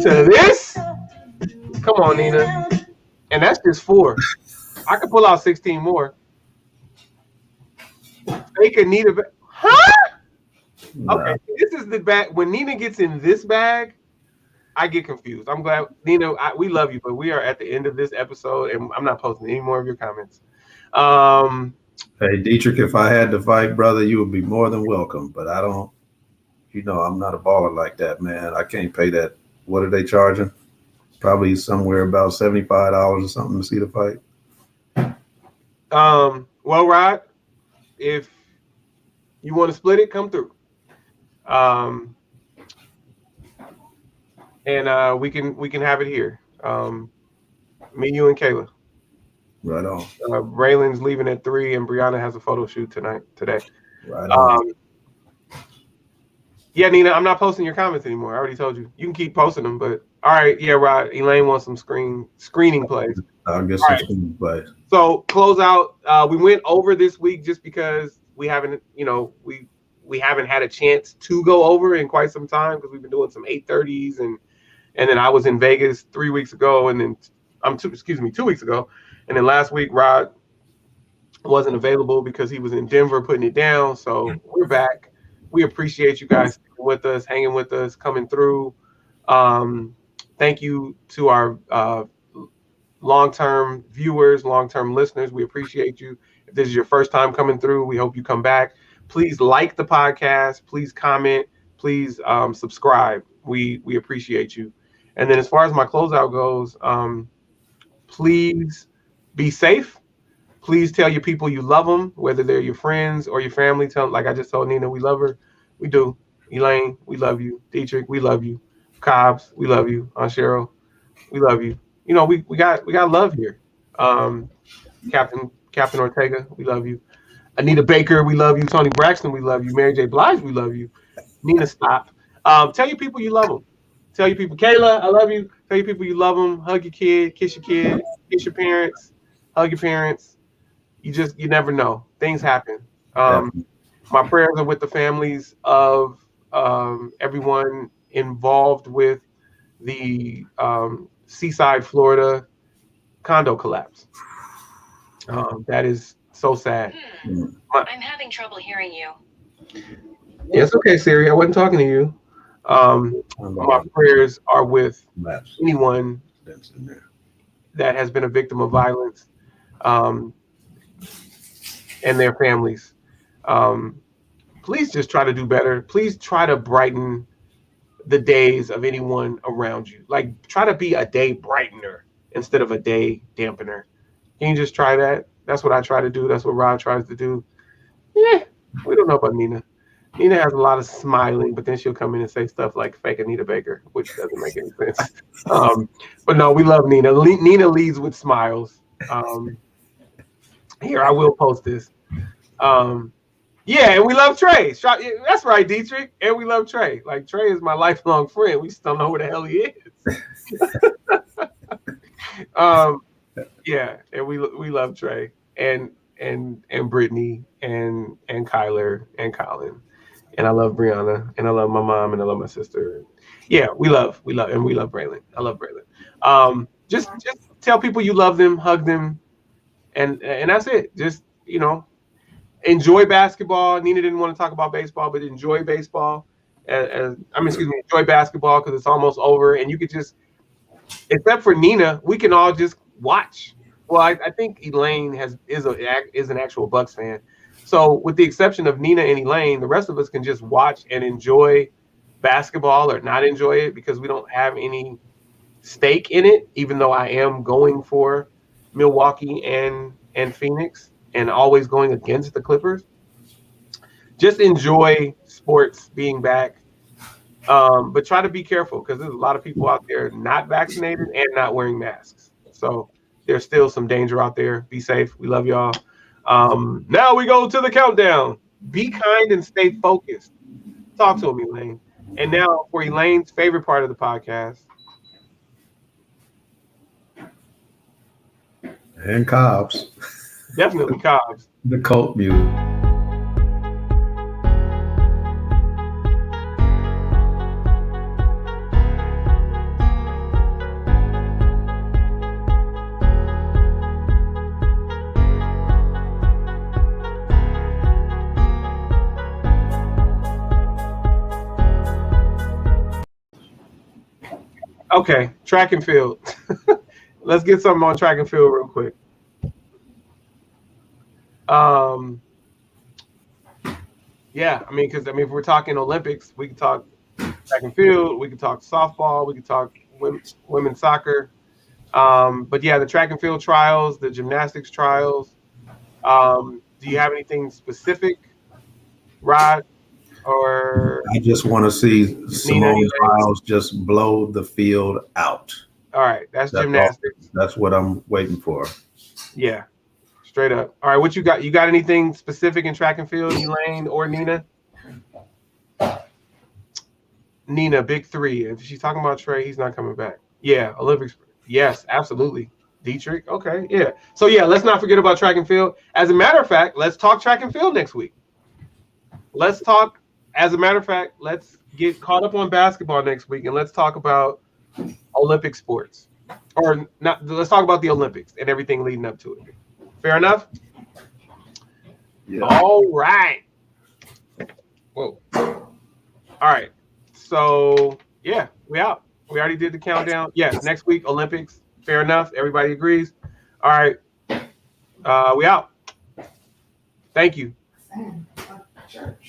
to this, come on, Nina. And that's just 4. I could pull out 16 more. They could need a huh? Okay, this is the bag. When Nina gets in this bag, I get confused. I'm glad, Nina. We love you, but we are at the end of this episode, and I'm not posting any more of your comments. Hey, Dietrich, if I had to fight, brother, you would be more than welcome. But I don't, I'm not a baller like that, man. I can't pay that. What are they charging? Probably somewhere about $75 or something to see the fight. Well, Rod, if you want to split it, come through. and we can have it here. Me, you, and Kayla. Right on. Raylan's leaving at 3, and Brianna has a photo shoot today. Right on. Yeah, Nina, I'm not posting your comments anymore. I already told you. You can keep posting them, but all right, yeah, Rod. Elaine wants some screening plays. I'll get All some right. screen plays. So close out. We went over this week just because we haven't, we haven't had a chance to go over in quite some time because we've been doing some 8:30s and then I was in Vegas 3 weeks ago, and then 2 weeks ago, and then last week Rod wasn't available because he was in Denver putting it down. So we're back. We appreciate you guys sticking with us, hanging with us, coming through. Thank you to our long-term viewers, long-term listeners. We appreciate you. If this is your first time coming through, we hope you come back. Please like the podcast. Please comment. Please subscribe. We appreciate you. And then as far as my closeout goes, please be safe. Please tell your people you love them, whether they're your friends or your family. Tell them, like I just told Nina, we love her. We do. Elaine, we love you. Dietrich, we love you. Cobbs, we love you. Aunt Cheryl, we love you. We got love here. Captain Ortega, we love you. Anita Baker, we love you. Tony Braxton, we love you. Mary J. Blige, we love you. Nina, stop. Tell your people you love them. Tell your people, Kayla, I love you. Tell your people you love them. Hug your kid, kiss your parents, hug your parents. You never know. Things happen. My prayers are with the families of everyone involved with the Seaside, Florida condo collapse. That is so sad. I'm having trouble hearing you. Yeah, it's okay, Siri. I wasn't talking to you. My prayers are with anyone that has been a victim of violence and their families. Please just try to do better. Please try to brighten the days of anyone around you. Like, try to be a day brightener instead of a day dampener. Can you just try that? That's what I try to do. That's what Rod tries to do. Yeah, we don't know about Nina. Nina has a lot of smiling, but then she'll come in and say stuff like fake Anita Baker, which doesn't make any sense. But no, we love Nina. Nina leads with smiles. Here, I will post this. Yeah, and we love Trey. That's right, Dietrich. And we love Trey. Like, Trey is my lifelong friend. We just don't know who the hell he is. Yeah, and we love Trey and Brittany and Kyler and Colin. And I love Brianna, and I love my mom, and I love my sister. Yeah, we love Braylon. I love Braylon. Just tell people you love them, hug them, and that's it. Just, enjoy basketball. Nina didn't want to talk about baseball, but enjoy baseball. Enjoy basketball because it's almost over, and you could just, except for Nina, we can all just watch. Well, I think Elaine is an actual Bucks fan. So with the exception of Nina and Elaine, the rest of us can just watch and enjoy basketball or not enjoy it because we don't have any stake in it, even though I am going for Milwaukee and Phoenix and always going against the Clippers. Just enjoy sports being back. But try to be careful because there's a lot of people out there not vaccinated and not wearing masks. So there's still some danger out there. Be safe. We love y'all. Now we go to the countdown. Be kind and stay focused. Talk to him, Elaine. And now for Elaine's favorite part of the podcast. And Cobbs. Definitely Cobbs. The cult music. Okay, track and field. Let's get something on track and field real quick. Yeah, because if we're talking Olympics, we can talk track and field, we can talk softball, we can talk women's soccer. But yeah, the track and field trials, the gymnastics trials. Do you have anything specific, Rod? or I just want to see Nina, Simone you ladies? Biles just blow the field out. All right, that's That's all. gymnastics. That's what I'm waiting for. Yeah, straight up. All right, what you got? You got anything specific in track and field, Elaine or Nina? Nina, big three. If she's talking about Trey, he's not coming back. Yeah, Olympics. Yes, absolutely. Dietrich. Okay, yeah. So yeah, let's not forget about track and field. As a matter of fact, let's talk track and field next week. Let's talk. As a matter of fact, let's get caught up on basketball next week, and let's talk about Olympic sports, or not. Let's talk about the Olympics and everything leading up to it. Fair enough. Yeah. All right. Whoa. All right. So yeah, we out. We already did the countdown. Yes, next week Olympics. Fair enough. Everybody agrees. All right. We out. Thank you. Church.